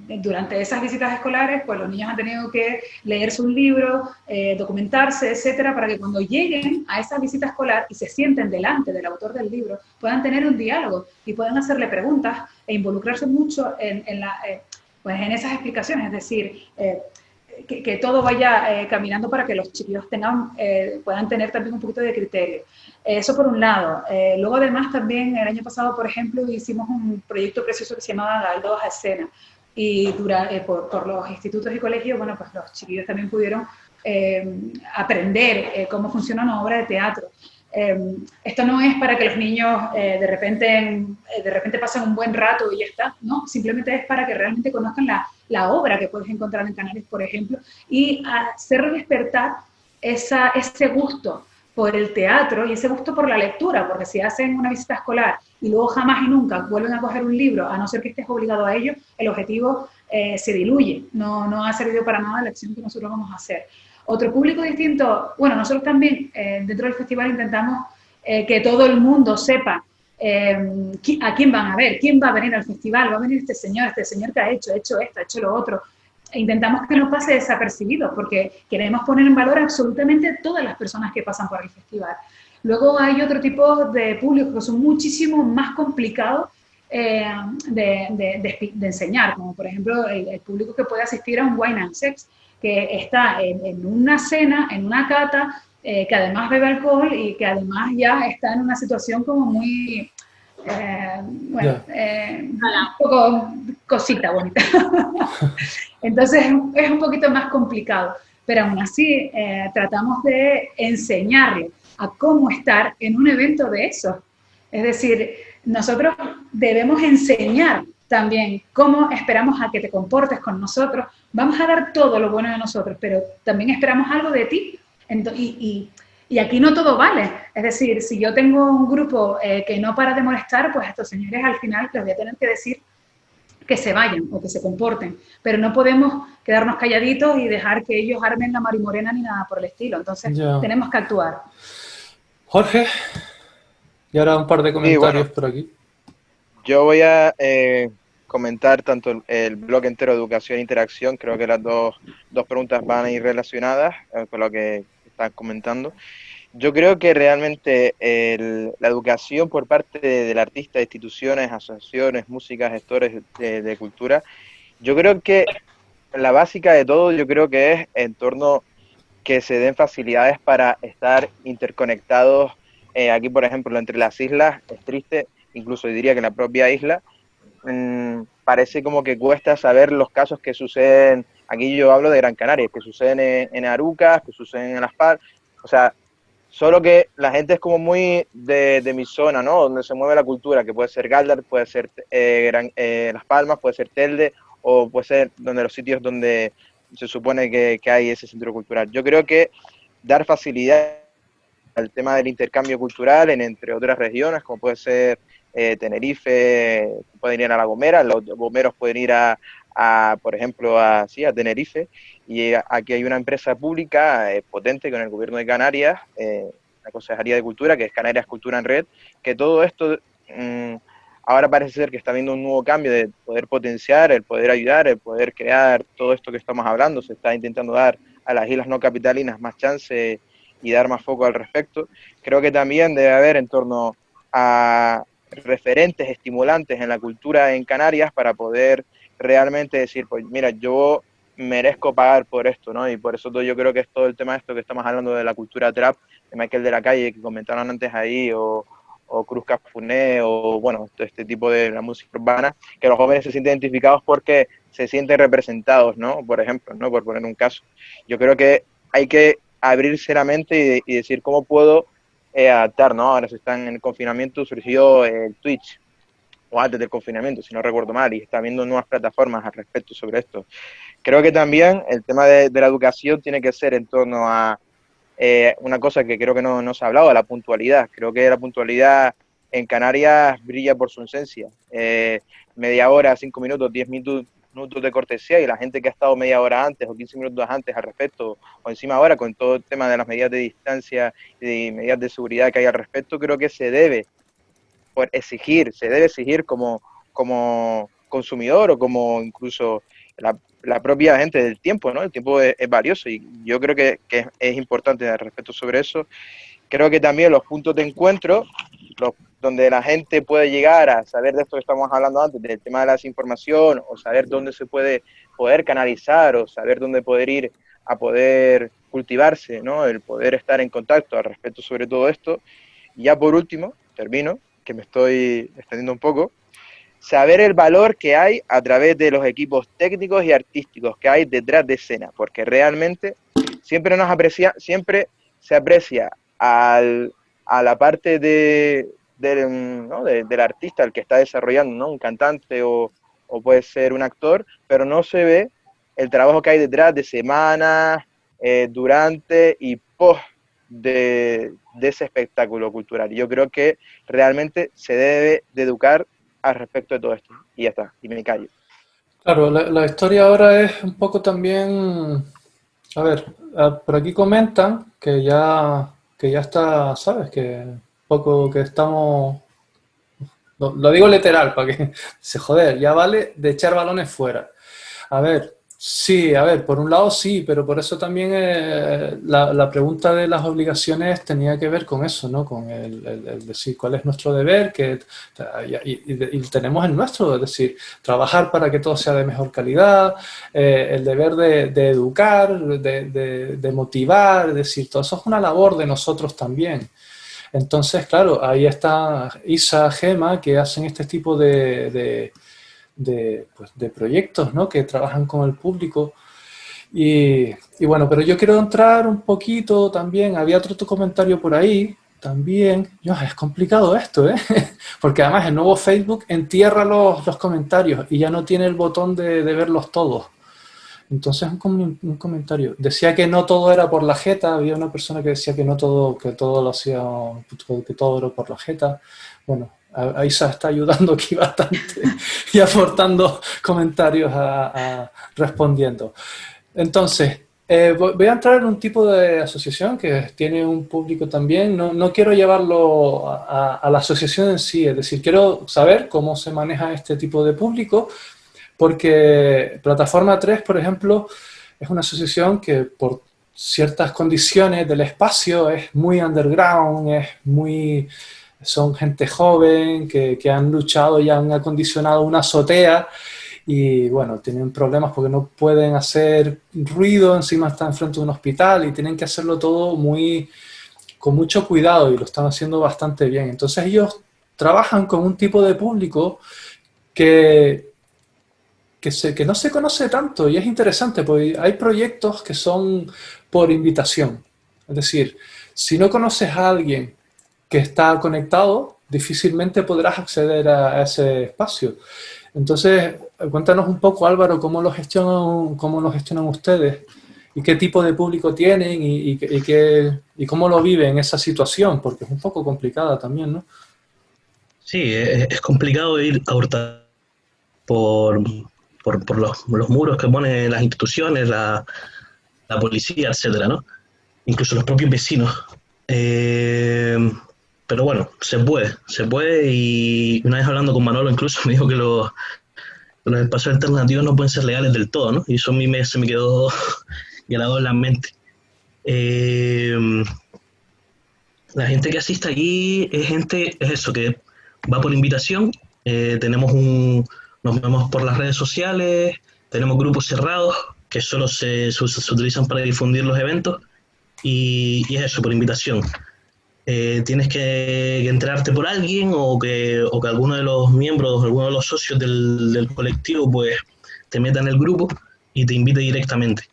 durante esas visitas escolares, pues los niños han tenido que leerse un libro, documentarse, etcétera, para que cuando lleguen a esa visita escolar y se sienten delante del autor del libro, puedan tener un diálogo y puedan hacerle preguntas e involucrarse mucho pues en esas explicaciones, es decir, que todo vaya caminando para que los chiquillos puedan tener también un poquito de criterio. Eso por un lado. Luego además también el año pasado, por ejemplo, hicimos un proyecto precioso que se llamaba Galdos a Escena y por los institutos y colegios, bueno, pues los chiquillos también pudieron aprender cómo funciona una obra de teatro. Esto no es para que los niños de repente pasen un buen rato y ya está, no, simplemente es para que realmente conozcan la obra que puedes encontrar en Canarias, por ejemplo, y hacer despertar ese gusto por el teatro y ese gusto por la lectura, porque si hacen una visita escolar y luego jamás y nunca vuelven a coger un libro, a no ser que estés obligado a ello, el objetivo se diluye, no ha servido para nada la acción que nosotros vamos a hacer. Otro público distinto, bueno, nosotros también dentro del festival intentamos que todo el mundo sepa a quién van a ver, quién va a venir al festival, va a venir este señor que ha hecho esto, ha hecho lo otro. E intentamos que no pase desapercibido, porque queremos poner en valor absolutamente todas las personas que pasan por el festival. Luego hay otro tipo de públicos que son muchísimo más complicados de enseñar, como por ejemplo el público que puede asistir a un wine and sex, que está en una cena, en una cata, que además bebe alcohol y que además ya está en una situación como muy, un poco cosita bonita. Entonces es un poquito más complicado, pero aún así tratamos de enseñarle a cómo estar en un evento de eso. Es decir, nosotros debemos enseñar también cómo esperamos a que te comportes con nosotros. Vamos a dar todo lo bueno de nosotros, pero también esperamos algo de ti. Y aquí no todo vale. Es decir, si yo tengo un grupo que no para de molestar, pues a estos señores al final les voy a tener que decir que se vayan o que se comporten. Pero no podemos quedarnos calladitos y dejar que ellos armen la marimorena ni nada por el estilo. Entonces tenemos que actuar. Jorge, y ahora un par de comentarios por aquí. Yo voy a comentar tanto el blog entero de educación e interacción. Creo que las dos preguntas van a ir relacionadas con lo que están comentando. Yo creo que realmente la educación por parte del artista, de instituciones, asociaciones, músicas, gestores de cultura, yo creo que la básica de todo, yo creo que es en torno que se den facilidades para estar interconectados. Aquí, por ejemplo, entre las islas, es triste, incluso diría que en la propia isla, parece como que cuesta saber los casos que suceden, aquí yo hablo de Gran Canaria, que suceden en Arucas, que suceden en Las Palmas, o sea, solo que la gente es como muy de mi zona, ¿no? Donde se mueve la cultura, que puede ser Galdar, puede ser Las Palmas, puede ser Telde, o puede ser donde los sitios donde se supone que hay ese centro cultural. Yo creo que dar facilidad al tema del intercambio cultural entre otras regiones, como puede ser Tenerife, pueden ir a La Gomera, los gomeros pueden ir por ejemplo, a Tenerife, y aquí hay una empresa pública potente con el gobierno de Canarias, la Consejería de Cultura, que es Canarias Cultura en Red, que todo esto ahora parece ser que está habiendo un nuevo cambio de poder potenciar, el poder ayudar, el poder crear todo esto que estamos hablando. Se está intentando dar a las islas no capitalinas más chance y dar más foco al respecto. Creo que también debe haber en torno a referentes estimulantes en la cultura en Canarias para poder realmente decir, pues mira, yo merezco pagar por esto, ¿no? Y por eso yo creo que es todo el tema de esto que estamos hablando de la cultura trap, de Michael de la Calle, que comentaron antes ahí, o Cruz Cafuné, o bueno, este tipo de la música urbana, que los jóvenes se sienten identificados porque se sienten representados, ¿no? Por ejemplo, ¿no? Por poner un caso. Yo creo que hay que abrirse la mente y decir cómo puedo adaptar, ¿no? Ahora se están en el confinamiento, surgió el Twitch, o antes del confinamiento, si no recuerdo mal, y está viendo nuevas plataformas al respecto sobre esto. Creo que también el tema de la educación tiene que ser en torno a una cosa que creo que no se ha hablado, la puntualidad. Creo que la puntualidad en Canarias brilla por su ausencia. Media hora, 5 minutos, 10 minutos de cortesía, y la gente que ha estado media hora antes o 15 minutos antes al respecto, o encima ahora con todo el tema de las medidas de distancia y medidas de seguridad que hay al respecto, creo que se debe exigir como consumidor o como incluso la propia gente del tiempo, ¿no? El tiempo es valioso y yo creo que es importante al respecto sobre eso. Creo que también los puntos de encuentro, donde la gente puede llegar a saber de esto que estamos hablando antes, del tema de la desinformación, o saber dónde se puede poder canalizar, o saber dónde poder ir a poder cultivarse, ¿no? El poder estar en contacto al respecto sobre todo esto. Y ya por último, termino, que me estoy extendiendo un poco, saber el valor que hay a través de los equipos técnicos y artísticos que hay detrás de escena, porque realmente siempre se aprecia a la parte del artista, el que está desarrollando, ¿no? Un cantante o puede ser un actor, pero no se ve el trabajo que hay detrás de semanas, durante y post de ese espectáculo cultural. Yo creo que realmente se debe de educar al respecto de todo esto. Y ya está, y me callo. Claro, la historia ahora es un poco también... A ver, por aquí comentan que ya está, ¿sabes? Que un poco que estamos... Lo digo literal, para que se joder, ya vale de echar balones fuera. A ver, sí, a ver, por un lado sí, pero por eso también la pregunta de las obligaciones tenía que ver con eso, ¿no? Con el decir cuál es nuestro deber, y tenemos el nuestro, es decir, trabajar para que todo sea de mejor calidad, el deber de educar, de motivar, es decir, todo eso es una labor de nosotros también. Entonces, claro, ahí está Isa, Gema, que hacen este tipo de proyectos, ¿no? Que trabajan con el público. Y bueno, pero yo quiero entrar un poquito también, había otro comentario por ahí, también, es complicado esto, ¿eh? Porque además el nuevo Facebook entierra los comentarios y ya no tiene el botón de verlos todos. Entonces un comentario, decía que no todo era por la jeta, había una persona que decía que no todo, que todo lo hacía, que todo era por la jeta. Bueno, ahí se está ayudando aquí bastante y aportando comentarios respondiendo. Entonces, voy a entrar en un tipo de asociación que tiene un público también. No quiero llevarlo a la asociación en sí, es decir, quiero saber cómo se maneja este tipo de público, porque Plataforma 3, por ejemplo, es una asociación que por ciertas condiciones del espacio es muy underground, son gente joven que han luchado y han acondicionado una azotea y bueno, tienen problemas porque no pueden hacer ruido, encima están frente a un hospital y tienen que hacerlo todo con mucho cuidado y lo están haciendo bastante bien. Entonces ellos trabajan con un tipo de público que no se conoce tanto y es interesante porque hay proyectos que son por invitación. Es decir, si no conoces a alguien que está conectado, difícilmente podrás acceder a ese espacio. Entonces, cuéntanos un poco, Álvaro, cómo lo gestionan ustedes y qué tipo de público tienen y cómo lo viven esa situación, porque es un poco complicada también, ¿no? Sí, es complicado ir a hurtar por los muros que ponen las instituciones, la policía, etcétera, ¿no? Incluso los propios vecinos. Pero bueno, se puede, y una vez hablando con Manolo incluso me dijo que los espacios alternativos no pueden ser legales del todo, ¿no? Y eso a mí se me quedó grabado en la mente. La gente que asiste allí es eso, que va por invitación. Nos vemos por las redes sociales, tenemos grupos cerrados que solo se utilizan para difundir los eventos, y es eso, por invitación. Tienes que enterarte por alguien o que alguno de los miembros, alguno de los socios del colectivo pues te meta en el grupo y te invite directamente.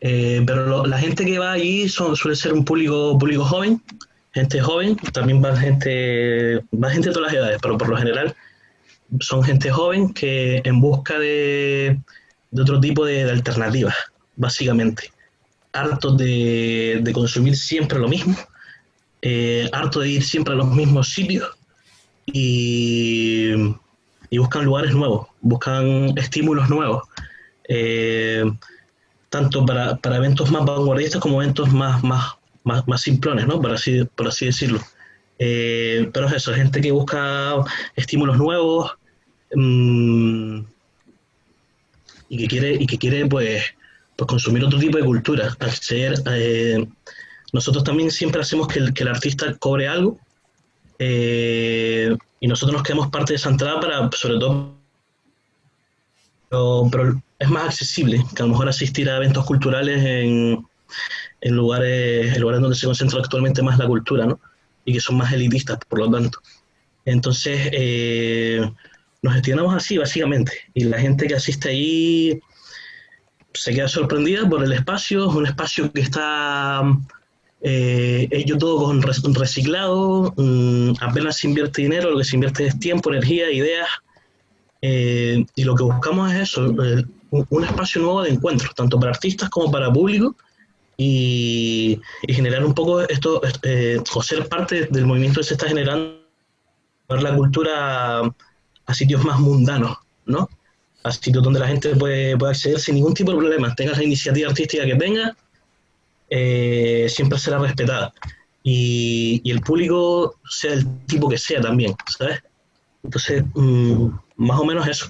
Pero la gente que va allí suele ser un público joven, gente joven, también va gente de todas las edades, pero por lo general son gente joven que en busca de otro tipo de alternativas, básicamente. Hartos de consumir siempre lo mismo, harto de ir siempre a los mismos sitios y buscan lugares nuevos, buscan estímulos nuevos, tanto para eventos más vanguardistas como eventos más simplones, ¿no? Por así decirlo. Pero es eso, gente que busca estímulos nuevos, y que quiere pues consumir otro tipo de cultura, acceder nosotros también siempre hacemos que el artista cobre algo, y nosotros nos quedamos parte de esa entrada para, sobre todo, pero es más accesible que a lo mejor asistir a eventos culturales en lugares donde se concentra actualmente más la cultura, ¿no? Y que son más elitistas, por lo tanto. Entonces, nos gestionamos así, básicamente, y la gente que asiste ahí se queda sorprendida por el espacio. Es un espacio que está hecho todo con reciclado, apenas se invierte dinero, lo que se invierte es tiempo, energía, ideas, y lo que buscamos es eso, un espacio nuevo de encuentro, tanto para artistas como para público, y generar un poco esto, o ser parte del movimiento que se está generando, llevar la cultura a sitios más mundanos, ¿no? A sitios donde la gente puede acceder sin ningún tipo de problema, tengas la iniciativa artística que tengas, siempre será respetada. Y el público sea el tipo que sea también, ¿sabes? Entonces, más o menos eso.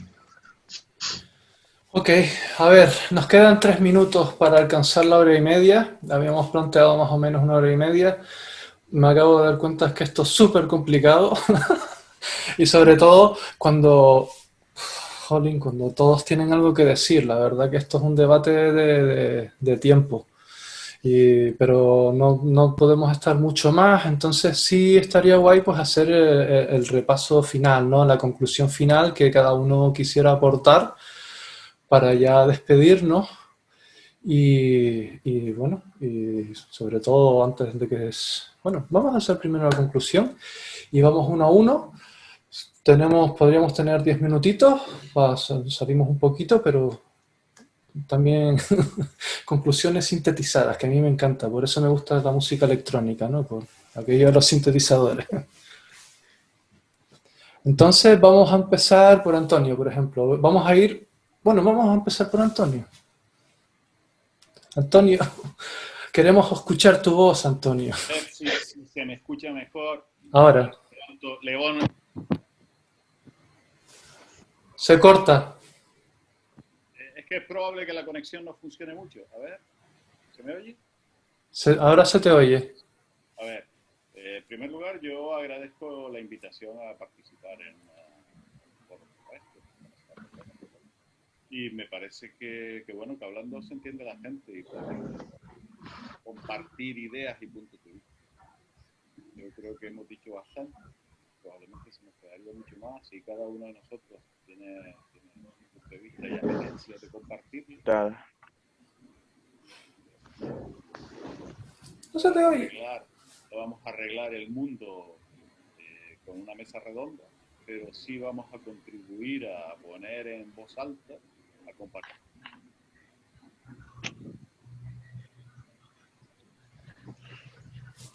Ok, a ver, nos quedan 3 minutos para alcanzar la hora y media. Habíamos planteado más o menos una hora y media. Me acabo de dar cuenta que esto es súper complicado. Y sobre todo cuando todos tienen algo que decir. La verdad que esto es un debate de tiempo. Pero no podemos estar mucho más, entonces sí estaría guay pues hacer el repaso final, ¿no? La conclusión final que cada uno quisiera aportar para ya despedirnos y bueno, y sobre todo antes de que bueno, vamos a hacer primero la conclusión y vamos uno a uno. Podríamos tener 10 minutitos, salimos un poquito, pero también conclusiones sintetizadas, que a mí me encanta, por eso me gusta la música electrónica, ¿no? Por aquello de los sintetizadores. Entonces vamos a empezar por Antonio, por ejemplo. Vamos a empezar por Antonio. Antonio, queremos escuchar tu voz, Antonio. Si se me escucha mejor. Ahora. Se corta. Es que es probable que la conexión no funcione mucho. A ver, ¿se me oye? Ahora se te oye. A ver, en primer lugar yo agradezco la invitación a participar en esto. Y me parece que bueno, que hablando se entiende la gente y puede compartir ideas y puntos de vista. Yo creo que hemos dicho bastante, probablemente se nos quedaría mucho más y cada uno de nosotros tiene punto de vista y evidencia de compartirlo. Claro. No se te oye. No vamos a arreglar el mundo con una mesa redonda, pero sí vamos a contribuir a poner en voz alta, a compartir.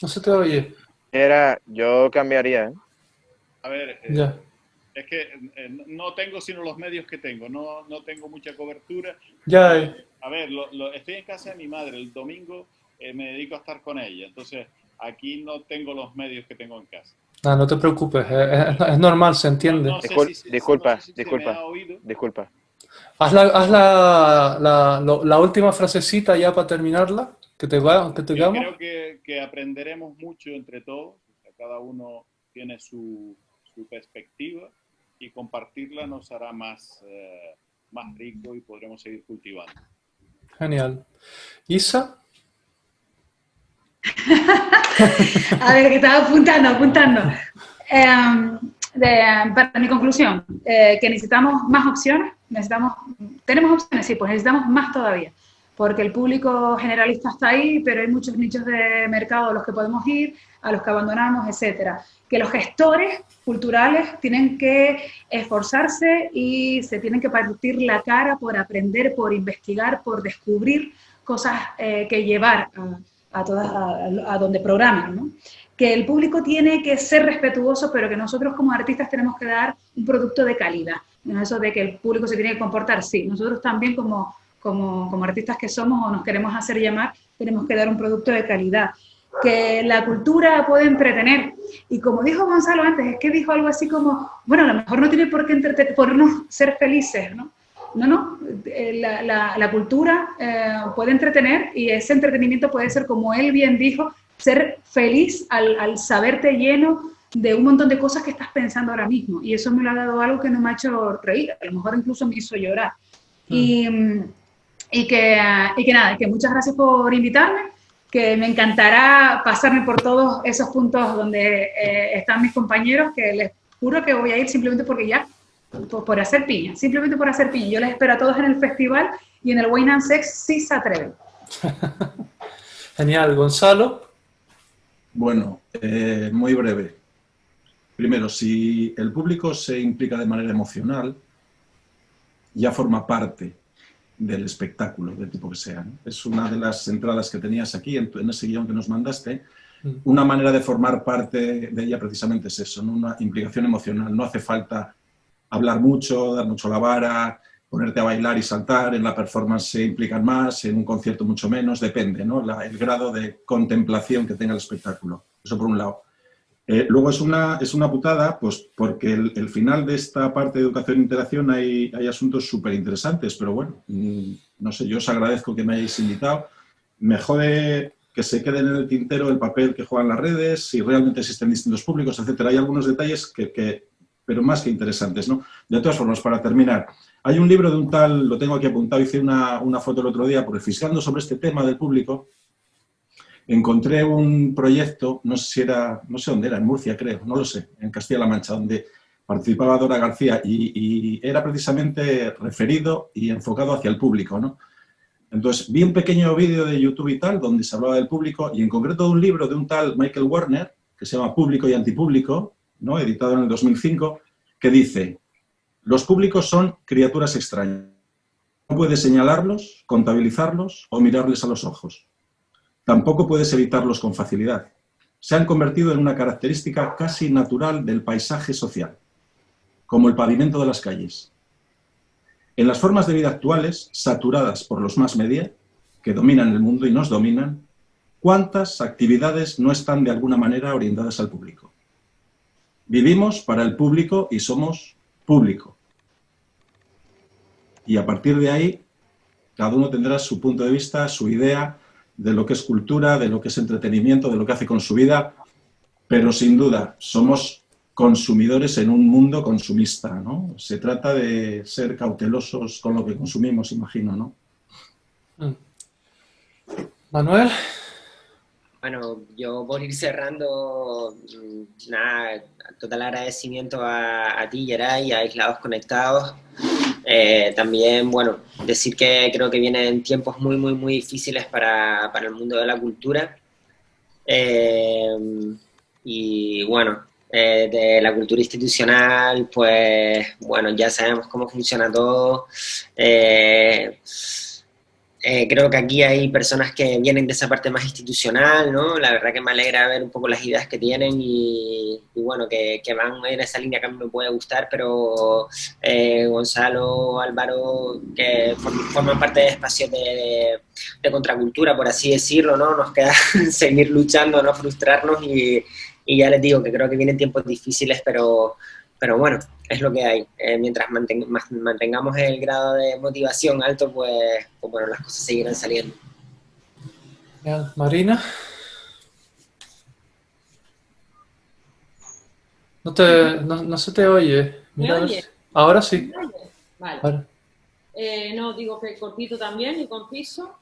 No se te oye. Yo cambiaría, ¿eh? A ver, ya. Es que no tengo sino los medios que tengo, no tengo mucha cobertura. Ya. A ver, estoy en casa de mi madre, el domingo me dedico a estar con ella, entonces aquí no tengo los medios que tengo en casa. No te preocupes, es normal, se entiende. Disculpa. Haz la última frasecita ya para terminarla, que te Yo digamos. creo que aprenderemos mucho entre todos, o sea, cada uno tiene su perspectiva y compartirla nos hará más rico y podremos seguir cultivando. Genial. ¿Isa? A ver, que estaba apuntando. Para mi conclusión, que necesitamos más opciones, tenemos opciones, sí, pues necesitamos más todavía, porque el público generalista está ahí, pero hay muchos nichos de mercado a los que podemos ir, a los que abandonamos, etcétera. Que los gestores culturales tienen que esforzarse y se tienen que partir la cara por aprender, por investigar, por descubrir cosas que llevar a donde programan, ¿no? Que el público tiene que ser respetuoso, pero que nosotros como artistas tenemos que dar un producto de calidad. ¿No? Eso de que el público se tiene que comportar, sí. Nosotros también como artistas que somos o nos queremos hacer llamar, tenemos que dar un producto de calidad. Que la cultura puede entretener. Y como dijo Gonzalo antes, es que dijo algo así como, bueno, a lo mejor no tiene por qué ponernos ser felices, ¿no? no, la cultura puede entretener y ese entretenimiento puede ser, como él bien dijo, ser feliz al saberte lleno de un montón de cosas que estás pensando ahora mismo. Y eso me lo ha dado algo que no me ha hecho reír, a lo mejor incluso me hizo llorar. Y que nada, que muchas gracias por invitarme, que me encantará pasarme por todos esos puntos donde están mis compañeros, que les juro que voy a ir simplemente porque ya, por hacer piña, simplemente por hacer piña. Yo les espero a todos en el festival y en el Wine and Sex si se atreven. Genial. Gonzalo. Bueno, muy breve. Primero, si el público se implica de manera emocional, ya forma parte del espectáculo, del tipo que sea, ¿no? Es una de las entradas que tenías aquí, en ese guión que nos mandaste. Una manera de formar parte de ella precisamente es eso, ¿no? Una implicación emocional. No hace falta hablar mucho, dar mucho la vara, ponerte a bailar y saltar. En la performance se implican más, en un concierto mucho menos, depende, ¿no? El grado de contemplación que tenga el espectáculo. Eso por un lado. Luego es una putada, pues porque el final de esta parte de educación e interacción hay asuntos súper interesantes, pero bueno, no sé, yo os agradezco que me hayáis invitado. Me jode que se queden en el tintero el papel que juegan las redes, si realmente existen distintos públicos, etcétera. Hay algunos detalles pero más que interesantes, ¿no? De todas formas, para terminar, hay un libro de un tal, lo tengo aquí apuntado, hice una foto el otro día, porque fiscando sobre este tema del público, encontré un proyecto, no sé dónde era, en Murcia creo, no lo sé, en Castilla-La Mancha, donde participaba Dora García y era precisamente referido y enfocado hacia el público, ¿no? Entonces, vi un pequeño vídeo de YouTube y tal, donde se hablaba del público, y en concreto de un libro de un tal Michael Warner, que se llama Público y Antipúblico, ¿no? Editado en el 2005, que dice: los públicos son criaturas extrañas. No puedes señalarlos, contabilizarlos o mirarles a los ojos. Tampoco puedes evitarlos con facilidad. Se han convertido en una característica casi natural del paisaje social, como el pavimento de las calles. En las formas de vida actuales, saturadas por los mass media, que dominan el mundo y nos dominan, ¿cuántas actividades no están de alguna manera orientadas al público? Vivimos para el público y somos público. Y a partir de ahí, cada uno tendrá su punto de vista, su idea de lo que es cultura, de lo que es entretenimiento, de lo que hace con su vida, pero sin duda somos consumidores en un mundo consumista, ¿no? Se trata de ser cautelosos con lo que consumimos, imagino, ¿no? Manuel. Bueno, yo por ir cerrando, nada, total agradecimiento a ti, Yeray, a Aislados Conectados. También, bueno, decir que creo que vienen tiempos muy, muy, muy difíciles para el mundo de la cultura. Y bueno, de la cultura institucional, pues, bueno, ya sabemos cómo funciona todo. Creo que aquí hay personas que vienen de esa parte más institucional, ¿no? La verdad que me alegra ver un poco las ideas que tienen y bueno, que van en esa línea que a mí me puede gustar, pero Gonzalo, Álvaro, que forman parte de espacios de contracultura, por así decirlo, ¿no? Nos queda seguir luchando, no frustrarnos y ya les digo que creo que vienen tiempos difíciles, pero bueno, es lo que hay. Mientras mantengamos el grado de motivación alto, pues bueno, las cosas seguirán saliendo. Marina. No se te oye. Mira, ¿Me oye? Ahora sí. Vale. Ahora. No, digo que cortito también y conciso.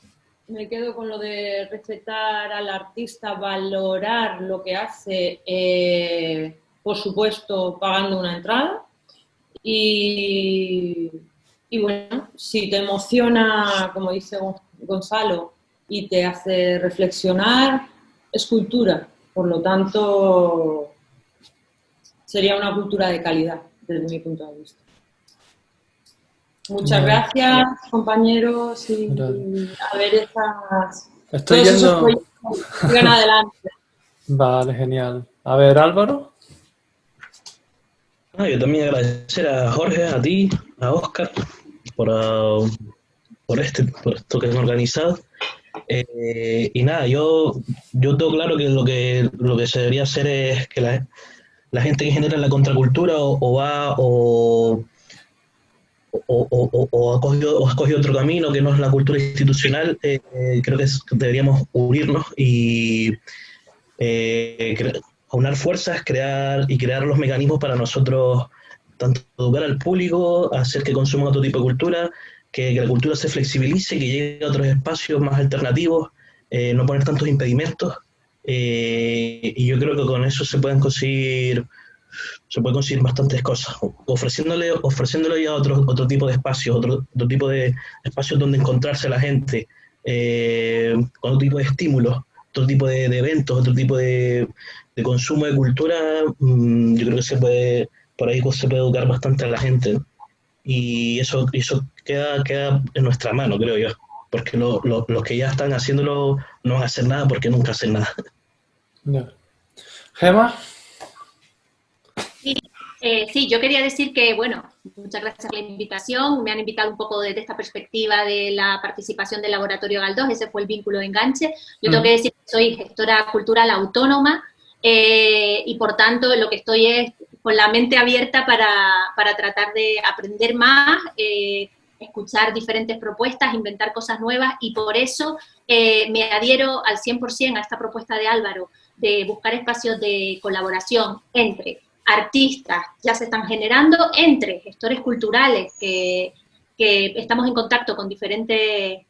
Me quedo con lo de respetar al artista, valorar lo que hace, por supuesto, pagando una entrada. Y bueno, si te emociona, como dice Gonzalo, y te hace reflexionar, es cultura. Por lo tanto, sería una cultura de calidad, desde mi punto de vista. Muchas gracias, compañeros, y a ver esas... Estoy yendo... Sigan adelante. Vale, genial. A ver, Álvaro. Yo también agradecer a Jorge, a ti, a Óscar, por esto que han organizado. Y nada, yo tengo claro que lo que se debería hacer es que la gente que genera la contracultura o has cogido otro camino que no es la cultura institucional, creo que deberíamos unirnos y aunar fuerzas, crear los mecanismos para nosotros tanto educar al público, hacer que consuma otro tipo de cultura, que la cultura se flexibilice, que llegue a otros espacios más alternativos, no poner tantos impedimentos, y yo creo que con eso se pueden conseguir bastantes cosas, ofreciéndole ya otro tipo de espacios, otro tipo de espacios donde encontrarse a la gente, con otro tipo de estímulos, otro tipo de eventos, otro tipo de consumo de cultura. Yo creo que por ahí se puede educar bastante a la gente, y eso queda en nuestra mano, creo yo, porque los que ya están haciéndolo no van a hacer nada porque nunca hacen nada. Yeah. Gemma. Sí, yo quería decir que, bueno, muchas gracias por la invitación. Me han invitado un poco desde esta perspectiva de la participación del Laboratorio Galdós, ese fue el vínculo de enganche. Yo tengo que decir que soy gestora cultural autónoma y, por tanto, lo que estoy es con la mente abierta para tratar de aprender más, escuchar diferentes propuestas, inventar cosas nuevas, y por eso me adhiero al 100% a esta propuesta de Álvaro de buscar espacios de colaboración entre artistas, ya se están generando, entre gestores culturales que estamos en contacto con diferentes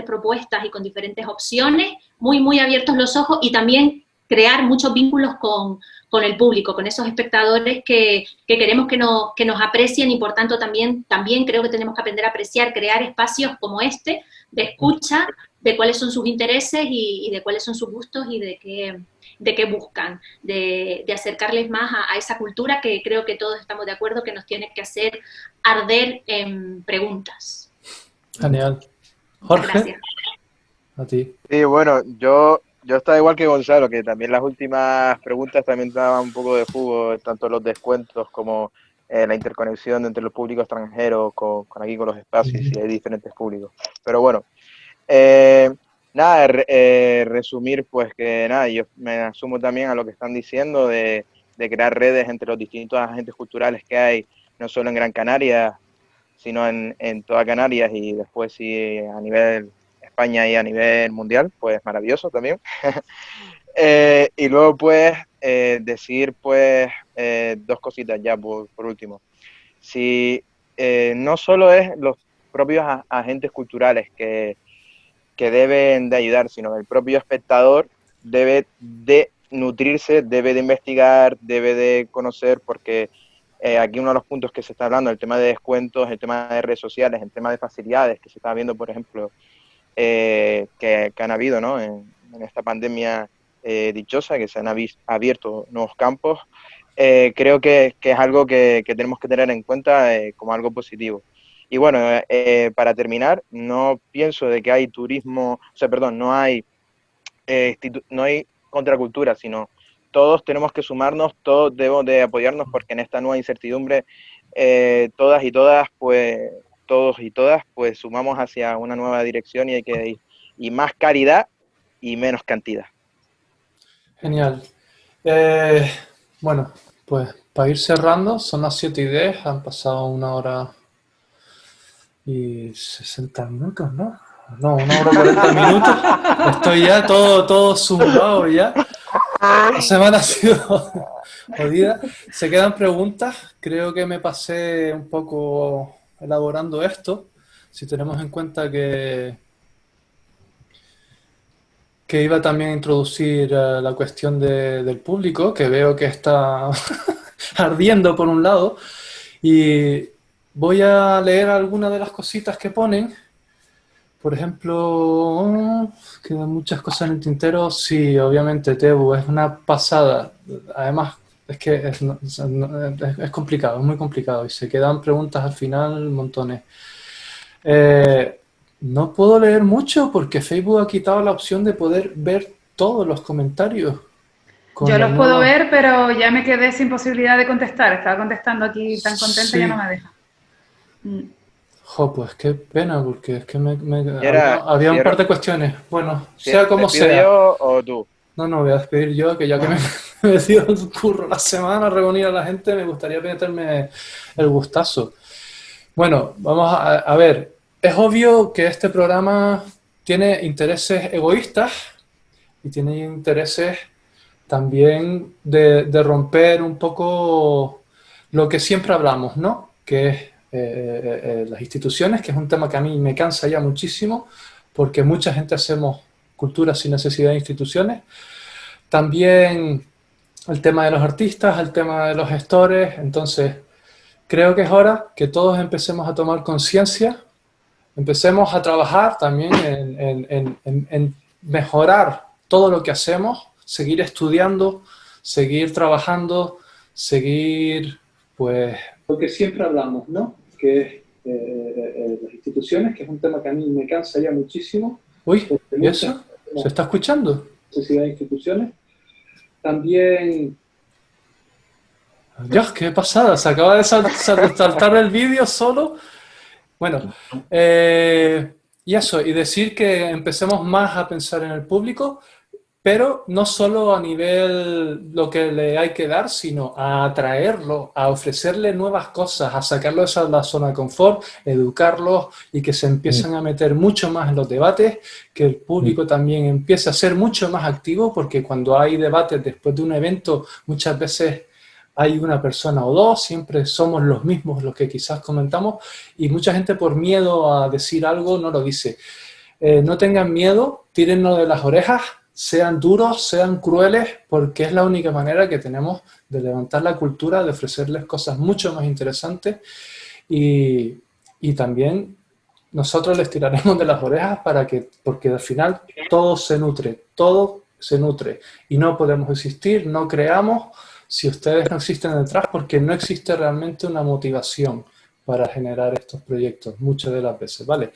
propuestas y con diferentes opciones, muy abiertos los ojos, y también crear muchos vínculos con el público, con esos espectadores que queremos que nos aprecien, y por tanto también creo que tenemos que aprender a apreciar, crear espacios como este, de escucha, de cuáles son sus intereses y de cuáles son sus gustos y de qué buscan, de acercarles más a esa cultura que creo que todos estamos de acuerdo que nos tiene que hacer arder en preguntas. Genial. Jorge, gracias. A ti. Sí, bueno, yo estaba igual que Gonzalo, que también las últimas preguntas también daban un poco de jugo, tanto los descuentos como la interconexión entre los públicos extranjeros con los espacios, y hay diferentes públicos. Pero bueno, nada, resumir pues que nada, yo me asumo también a lo que están diciendo de crear redes entre los distintos agentes culturales que hay, no solo en Gran Canaria, sino en toda Canarias, y después sí a nivel España y a nivel mundial, pues maravilloso también. Y luego pues decir pues dos cositas ya por último. Si no solo es los propios agentes culturales que deben de ayudar, sino el propio espectador debe de nutrirse, debe de investigar, debe de conocer, porque aquí uno de los puntos que se está hablando, el tema de descuentos, el tema de redes sociales, el tema de facilidades que se está viendo, por ejemplo, que han habido, ¿no? en esta pandemia dichosa, que se han abierto nuevos campos, creo que es algo que tenemos que tener en cuenta como algo positivo. Y bueno, para terminar, no pienso de que hay turismo, no hay contracultura, sino todos tenemos que sumarnos, todos debemos de apoyarnos, porque en esta nueva incertidumbre todos y todas pues sumamos hacia una nueva dirección, y más caridad y menos cantidad. Genial. Bueno, pues para ir cerrando, son las 7:10, han pasado 1 hora y 60 minutos, ¿no? No, 1 hora 40 minutos. Estoy ya todo zumbado ya. La semana ha sido jodida. Se quedan preguntas. Creo que me pasé un poco elaborando esto. Si tenemos en cuenta que iba también a introducir la cuestión del público, que veo que está ardiendo por un lado. Y voy a leer algunas de las cositas que ponen. Por ejemplo, quedan muchas cosas en el tintero. Sí, obviamente, Tebu, es una pasada. Además, es que es complicado, es muy complicado. Y se quedan preguntas al final, montones. No puedo leer mucho porque Facebook ha quitado la opción de poder ver todos los comentarios. Yo los puedo ver, pero ya me quedé sin posibilidad de contestar. Estaba contestando aquí tan contenta, sí. Ya no me deja. Jo, pues qué pena, porque es que había un par de cuestiones. Bueno, sea como sea. ¿Yo o tú? No, voy a despedir yo, que ya que me dio el curro la semana reunir a la gente, me gustaría meterme el gustazo. Bueno, vamos a ver. Es obvio que este programa tiene intereses egoístas y tiene intereses también de romper un poco lo que siempre hablamos, ¿no? Que es las instituciones, que es un tema que a mí me cansa ya muchísimo, porque mucha gente hacemos cultura sin necesidad de instituciones. También el tema de los artistas, el tema de los gestores. Entonces, creo que es hora que todos empecemos a tomar conciencia, empecemos a trabajar también en mejorar todo lo que hacemos, seguir estudiando, seguir trabajando, seguir, pues, lo que siempre hablamos, ¿no? Que es las instituciones, que es un tema que a mí me cansa ya muchísimo. Uy, ¿y eso? ¿Se está escuchando? Necesidad de instituciones. También... Dios, qué pasada, se acaba de saltar el vídeo solo. Bueno, y eso, y decir que empecemos más a pensar en el público, pero no solo a nivel lo que le hay que dar, sino a atraerlo, a ofrecerle nuevas cosas, a sacarlo de la zona de confort, educarlos y que se empiecen a meter mucho más en los debates, que el público también empiece a ser mucho más activo, porque cuando hay debates después de un evento, muchas veces hay una persona o dos, siempre somos los mismos los que quizás comentamos, y mucha gente por miedo a decir algo no lo dice. No tengan miedo, tírennos de las orejas, sean duros, sean crueles, porque es la única manera que tenemos de levantar la cultura, de ofrecerles cosas mucho más interesantes, y también nosotros les tiraremos de las orejas porque al final todo se nutre, y no podemos existir, no creamos, si ustedes no existen detrás, porque no existe realmente una motivación para generar estos proyectos, muchas de las veces, ¿vale?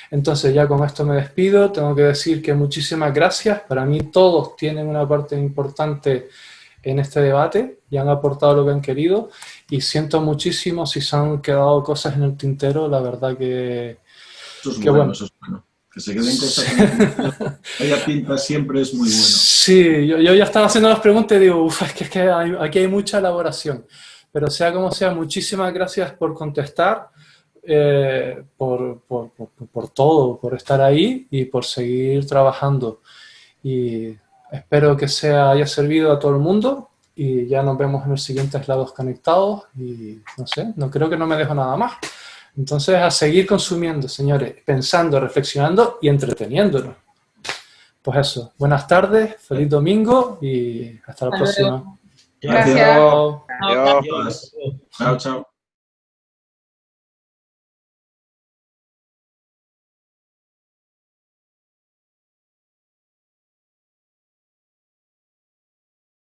Entonces ya con esto me despido, tengo que decir que muchísimas gracias, para mí todos tienen una parte importante en este debate y han aportado lo que han querido, y siento muchísimo si se han quedado cosas en el tintero, la verdad que... Eso es bueno, eso es bueno. Que se queden cosas en el tintero, haya pinta siempre es muy bueno. Sí, yo ya estaba haciendo las preguntas y digo, es que aquí hay mucha elaboración. Pero sea como sea, muchísimas gracias por contestar, por todo, por estar ahí y por seguir trabajando. Y espero que haya servido a todo el mundo y ya nos vemos en los siguientes lados conectados y no sé, no creo que no me dejo nada más. Entonces, a seguir consumiendo, señores, pensando, reflexionando y entreteniéndonos. Pues eso, buenas tardes, feliz domingo y hasta la próxima. Gracias. Adiós. Chao, chao.